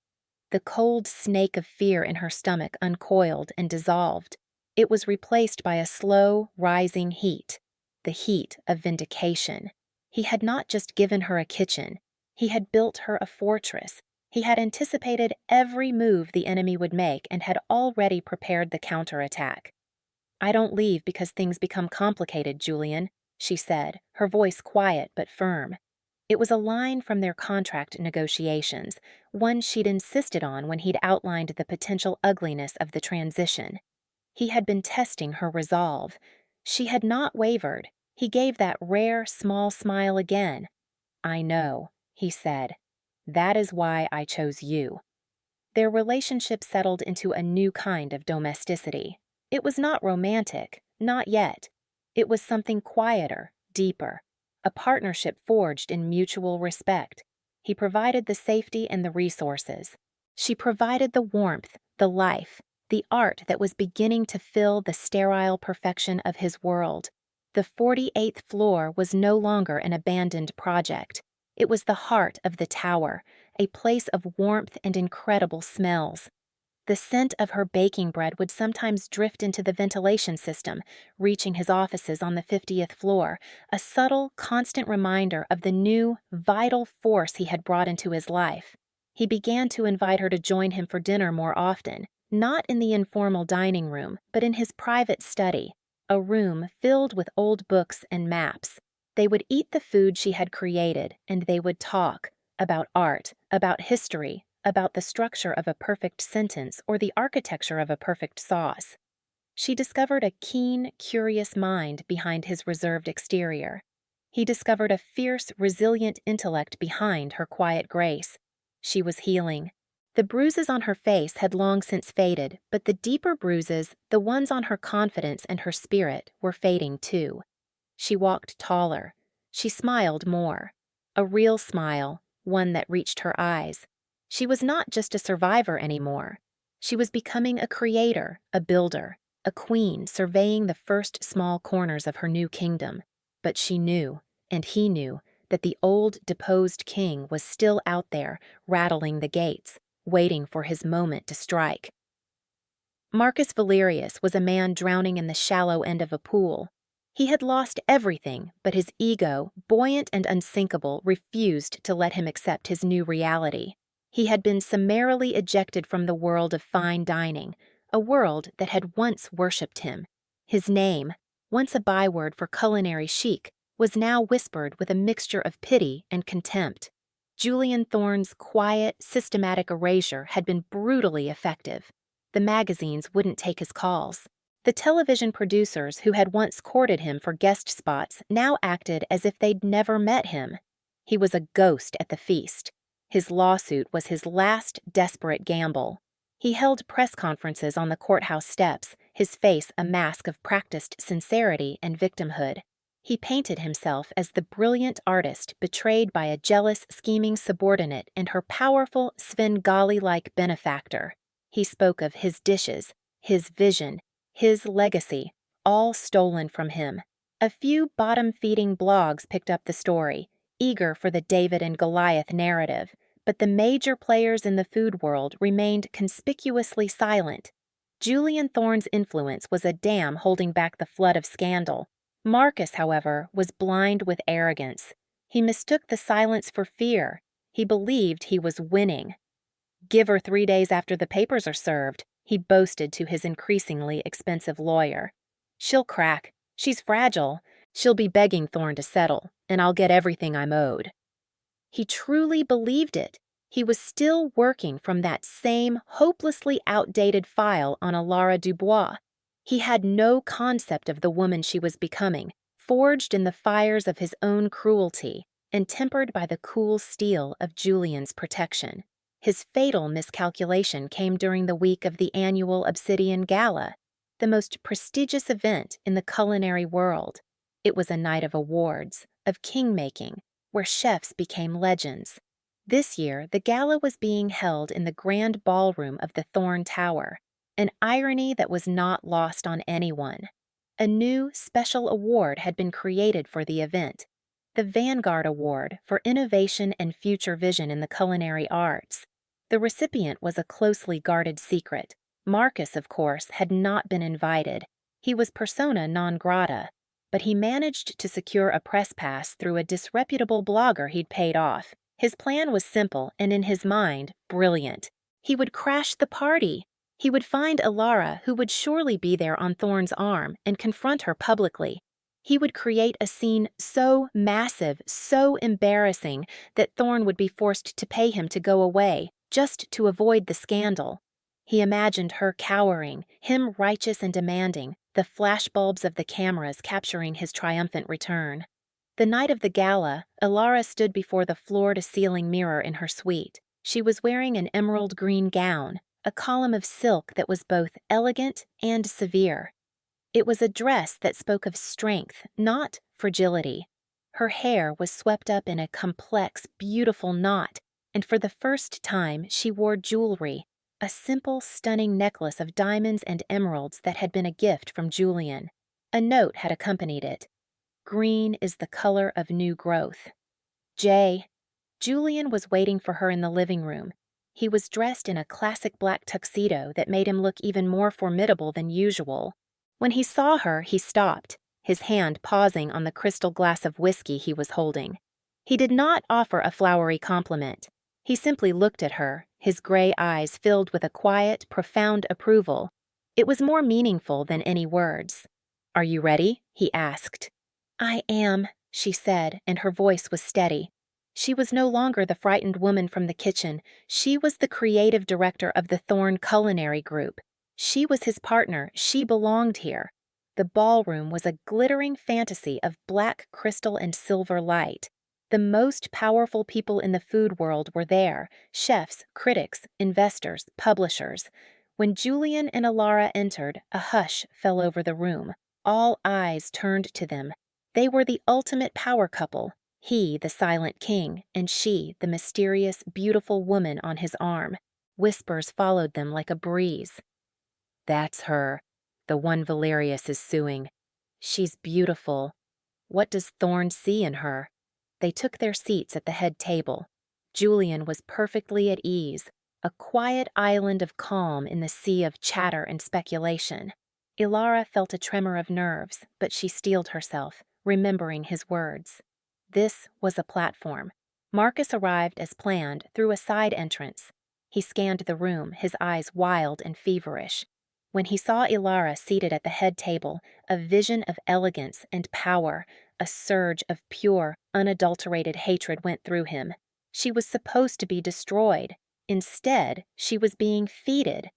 The cold snake of fear in her stomach uncoiled and dissolved. It was replaced by a slow, rising heat, the heat of vindication. He had not just given her a kitchen. He had built her a fortress. He had anticipated every move the enemy would make and had already prepared the counterattack. "I don't leave because things become complicated, Julian," she said, her voice quiet but firm. It was a line from their contract negotiations, one she'd insisted on when he'd outlined the potential ugliness of the transition. He had been testing her resolve. She had not wavered. He gave that rare, small smile again. "I know," he said. "That is why I chose you." Their relationship settled into a new kind of domesticity. It was not romantic, not yet. It was something quieter, deeper. A partnership forged in mutual respect. He provided the safety and the resources. She provided the warmth, the life, the art that was beginning to fill the sterile perfection of his world. The 48th floor was no longer an abandoned project. It was the heart of the tower, a place of warmth and incredible smells. The scent of her baking bread would sometimes drift into the ventilation system, reaching his offices on the 50th floor, a subtle, constant reminder of the new, vital force he had brought into his life. He began to invite her to join him for dinner more often, not in the informal dining room, but in his private study, a room filled with old books and maps. They would eat the food she had created, and they would talk about art, about history, about the structure of a perfect sentence or the architecture of a perfect sauce. She discovered a keen, curious mind behind his reserved exterior. He discovered a fierce, resilient intellect behind her quiet grace. She was healing. The bruises on her face had long since faded, but the deeper bruises, the ones on her confidence and her spirit, were fading too. She walked taller. She smiled more. A real smile, one that reached her eyes. She was not just a survivor anymore. She was becoming a creator, a builder, a queen surveying the first small corners of her new kingdom. But she knew, and he knew, that the old deposed king was still out there, rattling the gates, waiting for his moment to strike. Marcus Valerius was a man drowning in the shallow end of a pool. He had lost everything, but his ego, buoyant and unsinkable, refused to let him accept his new reality. He had been summarily ejected from the world of fine dining, a world that had once worshipped him. His name, once a byword for culinary chic, was now whispered with a mixture of pity and contempt. Julian Thorne's quiet, systematic erasure had been brutally effective. The magazines wouldn't take his calls. The television producers who had once courted him for guest spots now acted as if they'd never met him. He was a ghost at the feast. His lawsuit was his last desperate gamble. He held press conferences on the courthouse steps, his face a mask of practiced sincerity and victimhood. He painted himself as the brilliant artist betrayed by a jealous, scheming subordinate and her powerful, Svengali-like benefactor. He spoke of his dishes, his vision, his legacy, all stolen from him. A few bottom-feeding blogs picked up the story, eager for the David and Goliath narrative, but the major players in the food world remained conspicuously silent. Julian Thorne's influence was a dam holding back the flood of scandal. Marcus, however, was blind with arrogance. He mistook the silence for fear. He believed he was winning. "Give her 3 days after the papers are served," he boasted to his increasingly expensive lawyer. "She'll crack. She's fragile. She'll be begging Thorne to settle, and I'll get everything I'm owed." He truly believed it. He was still working from that same hopelessly outdated file on Alara Dubois. He had no concept of the woman she was becoming, forged in the fires of his own cruelty and tempered by the cool steel of Julian's protection. His fatal miscalculation came during the week of the annual Obsidian Gala, the most prestigious event in the culinary world. It was a night of awards, of king-making, where chefs became legends. This year, the gala was being held in the grand ballroom of the Thorn Tower, an irony that was not lost on anyone. A new special award had been created for the event, the Vanguard Award for Innovation and Future Vision in the Culinary Arts. The recipient was a closely guarded secret. Marcus, of course, had not been invited. He was persona non grata, but he managed to secure a press pass through a disreputable blogger he'd paid off. His plan was simple and, in his mind, brilliant. He would crash the party. He would find Ilara, who would surely be there on Thorne's arm, and confront her publicly. He would create a scene so massive, so embarrassing, that Thorne would be forced to pay him to go away, just to avoid the scandal. He imagined her cowering, him righteous and demanding, the flashbulbs of the cameras capturing his triumphant return. The night of the gala, Ilara stood before the floor-to-ceiling mirror in her suite. She was wearing an emerald green gown, a column of silk that was both elegant and severe. It was a dress that spoke of strength, not fragility. Her hair was swept up in a complex, beautiful knot, and for the first time she wore jewelry, a simple, stunning necklace of diamonds and emeralds that had been a gift from Julian. A note had accompanied it. Green is the color of new growth. Julian was waiting for her in the living room. He was dressed in a classic black tuxedo that made him look even more formidable than usual. When he saw her, he stopped, his hand pausing on the crystal glass of whiskey he was holding. He did not offer a flowery compliment. He simply looked at her, his gray eyes filled with a quiet, profound approval. It was more meaningful than any words. "Are you ready?" he asked. "I am," she said, and her voice was steady. She was no longer the frightened woman from the kitchen. She was the creative director of the Thorne Culinary Group. She was his partner. She belonged here. The ballroom was a glittering fantasy of black crystal and silver light. The most powerful people in the food world were there: chefs, critics, investors, publishers. When Julian and Ilara entered, a hush fell over the room. All eyes turned to them. They were the ultimate power couple. He, the silent king, and she, the mysterious, beautiful woman on his arm. Whispers followed them like a breeze. "That's her, the one Valerius is suing. She's beautiful. What does Thorne see in her?" They took their seats at the head table. Julian was perfectly at ease, a quiet island of calm in the sea of chatter and speculation. Ilara felt a tremor of nerves, but she steeled herself, remembering his words. This was a platform. Marcus arrived as planned through a side entrance. He scanned the room, his eyes wild and feverish. When he saw Ilara seated at the head table, a vision of elegance and power, a surge of pure, unadulterated hatred went through him. She was supposed to be destroyed. Instead, she was being feeded.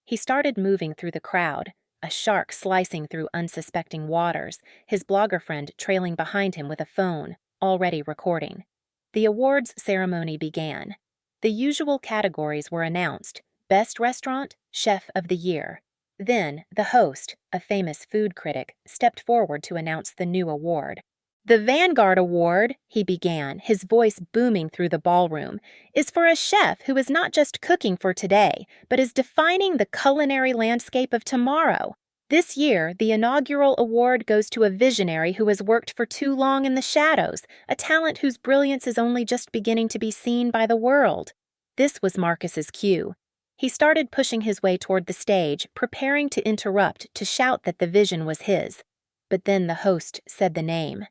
He started moving through the crowd, a shark slicing through unsuspecting waters, his blogger friend trailing behind him with a phone, already recording. The awards ceremony began. The usual categories were announced: Best Restaurant, Chef of the Year. Then, the host, a famous food critic, stepped forward to announce the new award. "The Vanguard Award," he began, his voice booming through the ballroom, "is for a chef who is not just cooking for today, but is defining the culinary landscape of tomorrow. This year, the inaugural award goes to a visionary who has worked for too long in the shadows, a talent whose brilliance is only just beginning to be seen by the world." This was Marcus's cue. He started pushing his way toward the stage, preparing to interrupt, to shout that the vision was his. But then the host said the name.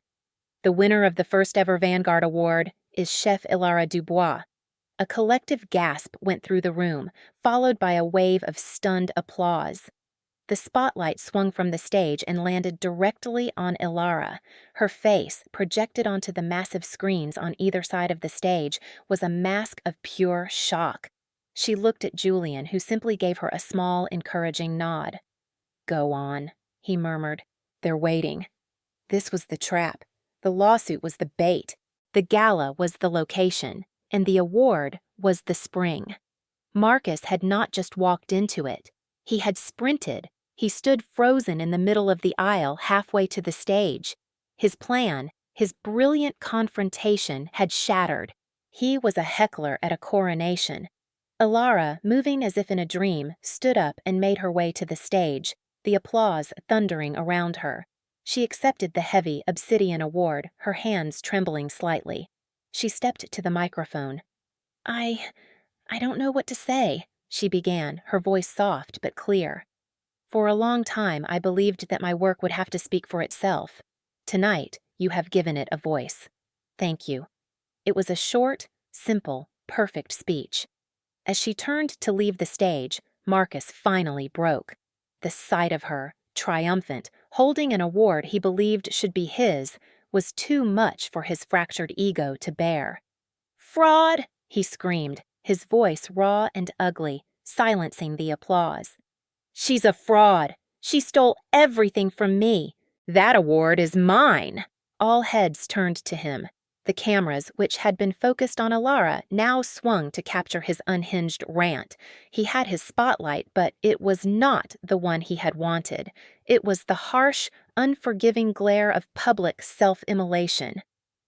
"The winner of the first ever Vanguard Award is Chef Ilara Dubois." A collective gasp went through the room, followed by a wave of stunned applause. The spotlight swung from the stage and landed directly on Ilara. Her face, projected onto the massive screens on either side of the stage, was a mask of pure shock. She looked at Julian, who simply gave her a small, encouraging nod. "Go on," he murmured. "They're waiting." This was the trap. The lawsuit was the bait. The gala was the location, and the award was the spring. Marcus had not just walked into it. He had sprinted. He stood frozen in the middle of the aisle halfway to the stage. His plan, his brilliant confrontation, had shattered. He was a heckler at a coronation. Alara, moving as if in a dream, stood up and made her way to the stage, the applause thundering around her. She accepted the heavy obsidian award, her hands trembling slightly. She stepped to the microphone. I don't know what to say, she began, her voice soft but clear. For a long time, I believed that my work would have to speak for itself. Tonight, you have given it a voice. Thank you. It was a short, simple, perfect speech. As she turned to leave the stage, Marcus finally broke. The sight of her, triumphant, holding an award he believed should be his, was too much for his fractured ego to bear. "Fraud!" he screamed, his voice raw and ugly, silencing the applause. "She's a fraud! She stole everything from me! That award is mine!" All heads turned to him. The cameras, which had been focused on Alara, now swung to capture his unhinged rant. He had his spotlight, but it was not the one he had wanted. It was the harsh, unforgiving glare of public self-immolation.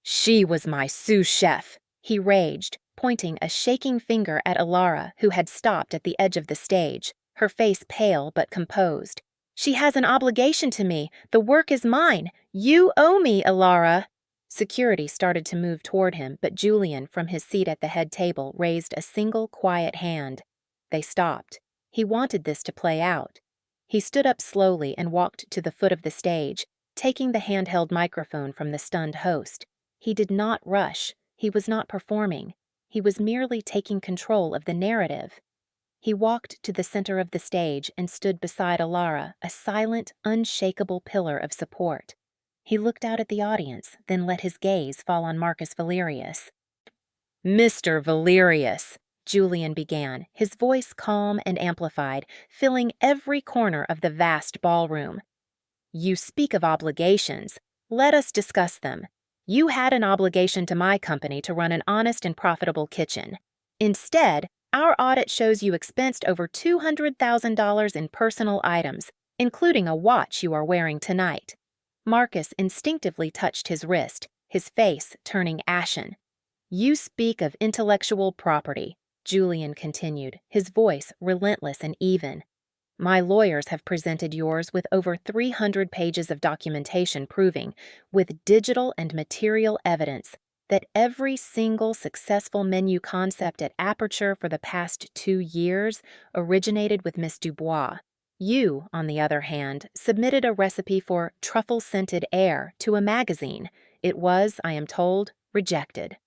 "She was my sous chef," he raged, pointing a shaking finger at Alara, who had stopped at the edge of the stage, her face pale but composed. "She has an obligation to me. The work is mine. You owe me, Alara." Security started to move toward him, but Julian, from his seat at the head table, raised a single quiet hand. They stopped. He wanted this to play out. He stood up slowly and walked to the foot of the stage, taking the handheld microphone from the stunned host. He did not rush. He was not performing. He was merely taking control of the narrative. He walked to the center of the stage and stood beside Alara, a silent, unshakable pillar of support. He looked out at the audience, then let his gaze fall on Marcus Valerius. "Mr. Valerius," Julian began, his voice calm and amplified, filling every corner of the vast ballroom. "You speak of obligations. Let us discuss them. You had an obligation to my company to run an honest and profitable kitchen. Instead, our audit shows you expensed over $200,000 in personal items, including a watch you are wearing tonight." Marcus instinctively touched his wrist, his face turning ashen. "You speak of intellectual property," Julian continued, his voice relentless and even. "My lawyers have presented yours with over 300 pages of documentation proving, with digital and material evidence, that every single successful menu concept at Aperture for the past 2 years originated with Miss Dubois. You, on the other hand, submitted a recipe for truffle-scented air to a magazine. It was, I am told, rejected."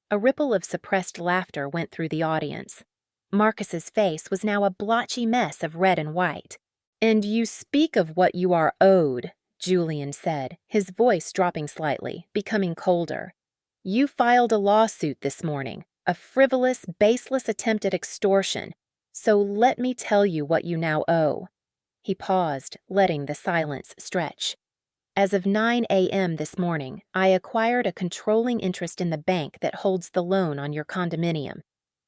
A ripple of suppressed laughter went through the audience. Marcus's face was now a blotchy mess of red and white. "And you speak of what you are owed," Julian said, his voice dropping slightly, becoming colder. "You filed a lawsuit this morning, a frivolous, baseless attempt at extortion. So let me tell you what you now owe." He paused, letting the silence stretch. "As of 9 a.m. this morning, I acquired a controlling interest in the bank that holds the loan on your condominium.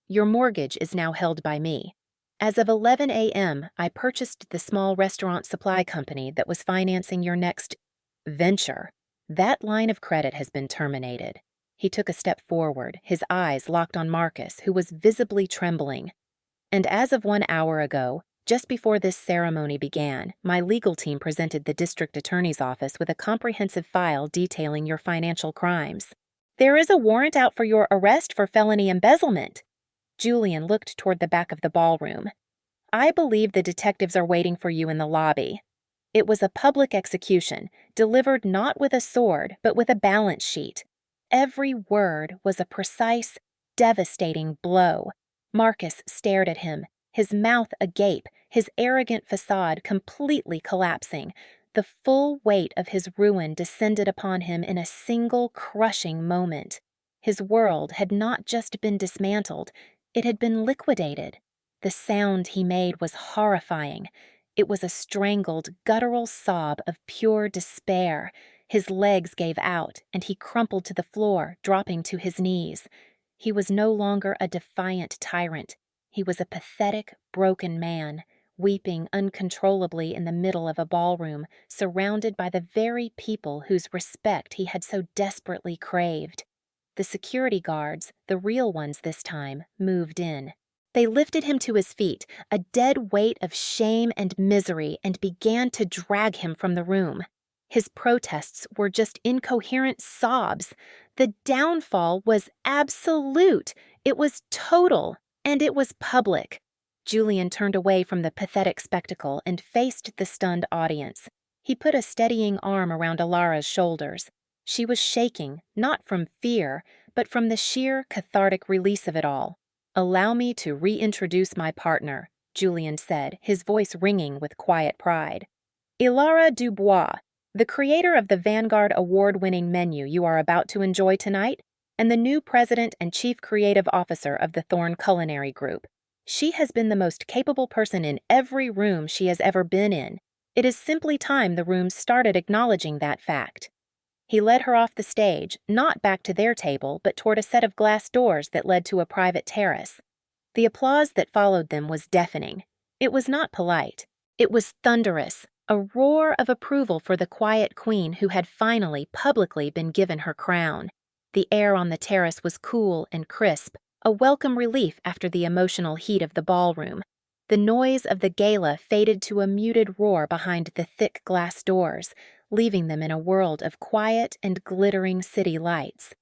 Your mortgage is now held by me. As of 11 a.m., I purchased the small restaurant supply company that was financing your next venture. That line of credit has been terminated." He took a step forward, his eyes locked on Marcus, who was visibly trembling. "And as of 1 hour ago, just before this ceremony began, my legal team presented the district attorney's office with a comprehensive file detailing your financial crimes. There is a warrant out for your arrest for felony embezzlement." Julian looked toward the back of the ballroom. "I believe the detectives are waiting for you in the lobby." It was a public execution, delivered not with a sword, but with a balance sheet. Every word was a precise, devastating blow. Marcus stared at him, his mouth agape, his arrogant facade completely collapsing. The full weight of his ruin descended upon him in a single crushing moment. His world had not just been dismantled, it had been liquidated. The sound he made was horrifying. It was a strangled, guttural sob of pure despair. His legs gave out, and he crumpled to the floor, dropping to his knees. He was no longer a defiant tyrant. He was a pathetic, broken man, weeping uncontrollably in the middle of a ballroom, surrounded by the very people whose respect he had so desperately craved. The security guards, the real ones this time, moved in. They lifted him to his feet, a dead weight of shame and misery, and began to drag him from the room. His protests were just incoherent sobs. The downfall was absolute. It was total, and it was public. Julian turned away from the pathetic spectacle and faced the stunned audience. He put a steadying arm around Alara's shoulders. She was shaking, not from fear, but from the sheer cathartic release of it all. "Allow me to reintroduce my partner," Julian said, his voice ringing with quiet pride. "Ilara Dubois, the creator of the Vanguard award-winning menu you are about to enjoy tonight, and the new president and chief creative officer of the Thorn Culinary Group. She has been the most capable person in every room she has ever been in. It is simply time the rooms started acknowledging that fact." He led her off the stage, not back to their table, but toward a set of glass doors that led to a private terrace. The applause that followed them was deafening. It was not polite. It was thunderous, a roar of approval for the quiet queen who had finally, publicly been given her crown. The air on the terrace was cool and crisp, a welcome relief after the emotional heat of the ballroom. The noise of the gala faded to a muted roar behind the thick glass doors, leaving them in a world of quiet and glittering city lights.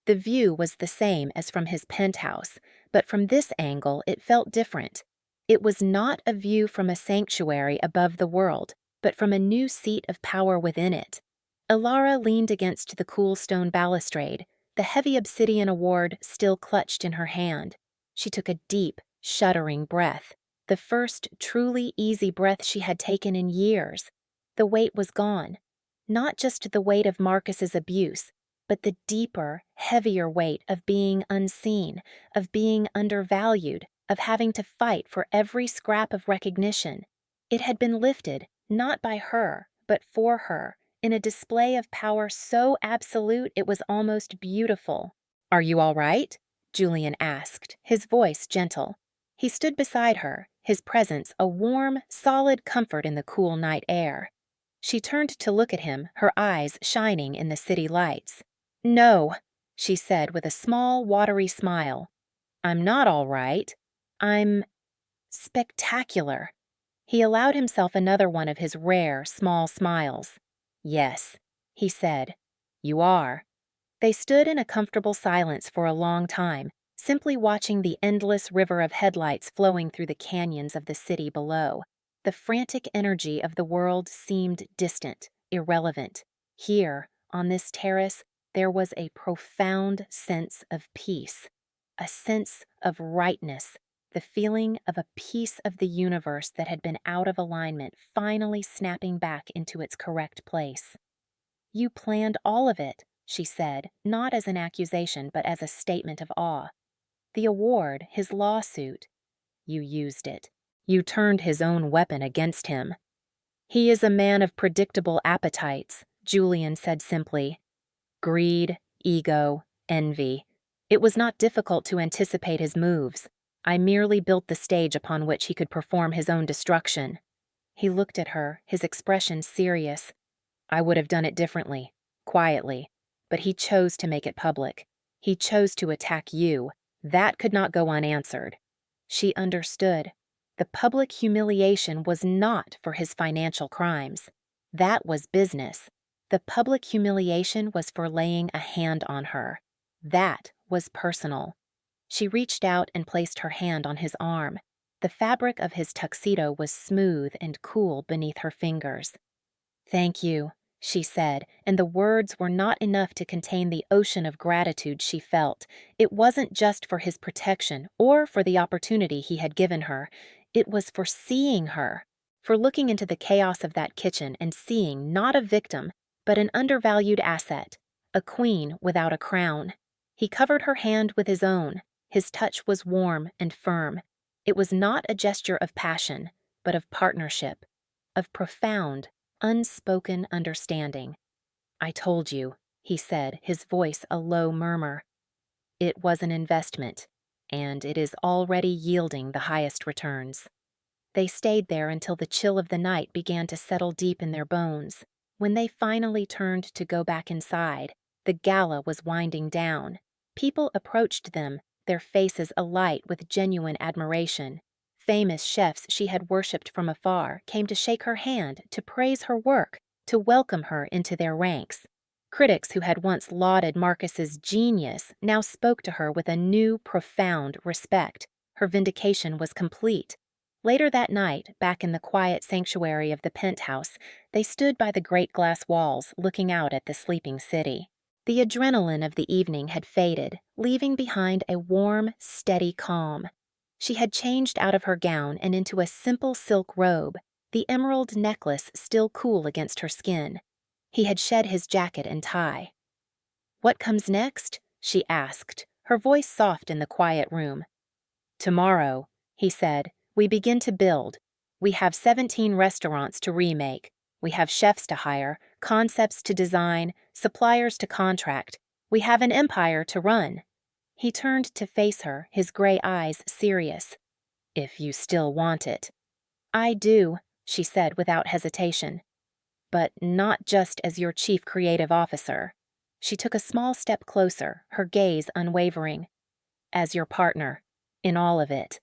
The view was the same as from his penthouse, but from this angle it felt different. It was not a view from a sanctuary above the world, but from a new seat of power within it. Ilara leaned against the cool stone balustrade, the heavy obsidian award still clutched in her hand. She took a deep, shuddering breath, the first truly easy breath she had taken in years. The weight was gone. Not just the weight of Marcus's abuse, but the deeper, heavier weight of being unseen, of being undervalued, of having to fight for every scrap of recognition. It had been lifted, not by her, but for her, in a display of power so absolute it was almost beautiful. "Are you all right?" Julian asked, his voice gentle. He stood beside her, his presence a warm, solid comfort in the cool night air. She turned to look at him, her eyes shining in the city lights. "No," she said with a small, watery smile. "I'm not all right. I'm spectacular." He allowed himself another one of his rare, small smiles. "Yes," he said. "You are." They stood in a comfortable silence for a long time, simply watching the endless river of headlights flowing through the canyons of the city below. The frantic energy of the world seemed distant, irrelevant. Here, on this terrace, there was a profound sense of peace, a sense of rightness, the feeling of a piece of the universe that had been out of alignment finally snapping back into its correct place. "You planned all of it," she said, not as an accusation but as a statement of awe. "The award, his lawsuit. You used it. You turned his own weapon against him." "He is a man of predictable appetites," Julian said simply. "Greed, ego, envy. It was not difficult to anticipate his moves. I merely built the stage upon which he could perform his own destruction." He looked at her, his expression serious. "I would have done it differently, quietly, but he chose to make it public. He chose to attack you. That could not go unanswered." She understood. The public humiliation was not for his financial crimes. That was business. The public humiliation was for laying a hand on her. That was personal. She reached out and placed her hand on his arm. The fabric of his tuxedo was smooth and cool beneath her fingers. "Thank you," she said, and the words were not enough to contain the ocean of gratitude she felt. It wasn't just for his protection or for the opportunity he had given her. It was for seeing her, for looking into the chaos of that kitchen and seeing not a victim, but an undervalued asset, a queen without a crown. He covered her hand with his own. His touch was warm and firm. It was not a gesture of passion, but of partnership, of profound, unspoken understanding. "I told you," he said, his voice a low murmur. "It was an investment. and it is already yielding the highest returns. They stayed there until the chill of the night began to settle deep in their bones. When they finally turned to go back inside, the gala was winding down. People approached them, their faces alight with genuine admiration. Famous chefs she had worshipped from afar came to shake her hand, to praise her work, to welcome her into their ranks. Critics who had once lauded Marcus's genius now spoke to her with a new, profound respect. Her vindication was complete. Later that night, back in the quiet sanctuary of the penthouse, they stood by the great glass walls looking out at the sleeping city. The adrenaline of the evening had faded, leaving behind a warm, steady calm. She had changed out of her gown and into a simple silk robe, the emerald necklace still cool against her skin. He had shed his jacket and tie. "What comes next?" she asked, her voice soft in the quiet room. "Tomorrow," he said, "we begin to build. We have 17 restaurants to remake. We have chefs to hire, concepts to design, suppliers to contract. We have an empire to run." He turned to face her, his gray eyes serious. "If you still want it." "I do," she said without hesitation. "But not just as your chief creative officer." She took a small step closer, her gaze unwavering. "As your partner, in all of it."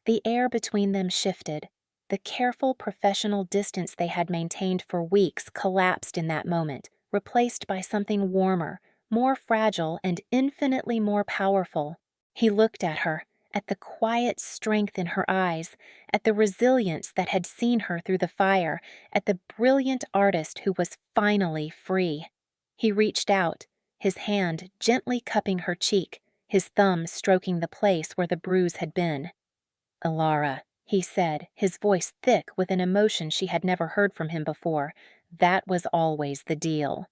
The air between them shifted. The careful professional distance they had maintained for weeks collapsed in that moment, replaced by something warmer, more fragile, and infinitely more powerful. He looked at her, at the quiet strength in her eyes, at the resilience that had seen her through the fire, at the brilliant artist who was finally free. He reached out, his hand gently cupping her cheek, his thumb stroking the place where the bruise had been. "Alara," he said, his voice thick with an emotion she had never heard from him before, "that was always the deal."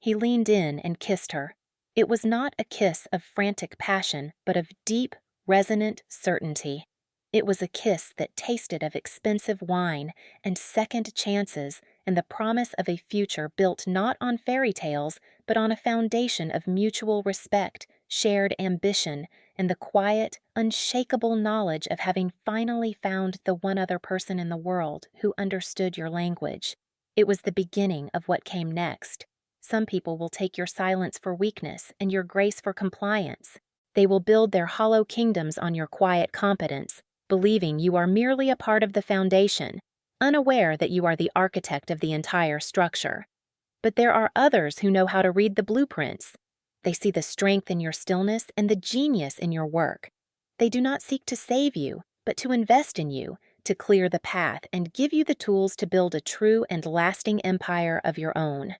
He leaned in and kissed her. It was not a kiss of frantic passion, but of deep, resonant certainty. It was a kiss that tasted of expensive wine and second chances and the promise of a future built not on fairy tales, but on a foundation of mutual respect, shared ambition, and the quiet, unshakable knowledge of having finally found the one other person in the world who understood your language. It was the beginning of what came next. Some people will take your silence for weakness and your grace for compliance. They will build their hollow kingdoms on your quiet competence, believing you are merely a part of the foundation, unaware that you are the architect of the entire structure. But there are others who know how to read the blueprints. They see the strength in your stillness and the genius in your work. They do not seek to save you, but to invest in you, to clear the path and give you the tools to build a true and lasting empire of your own.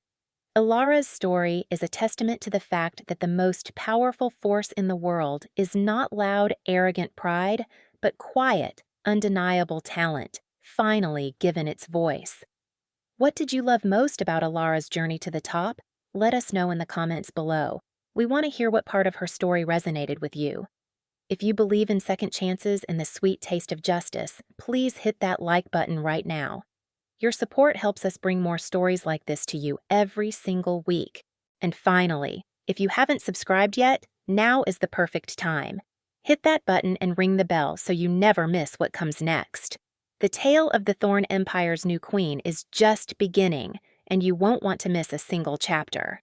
Alara's story is a testament to the fact that the most powerful force in the world is not loud, arrogant pride, but quiet, undeniable talent, finally given its voice. What did you love most about Alara's journey to the top? Let us know in the comments below. We want to hear what part of her story resonated with you. If you believe in second chances and the sweet taste of justice, please hit that like button right now. Your support helps us bring more stories like this to you every single week. And finally, if you haven't subscribed yet, now is the perfect time. Hit that button and ring the bell so you never miss what comes next. The tale of the Thorn Empire's new queen is just beginning, and you won't want to miss a single chapter.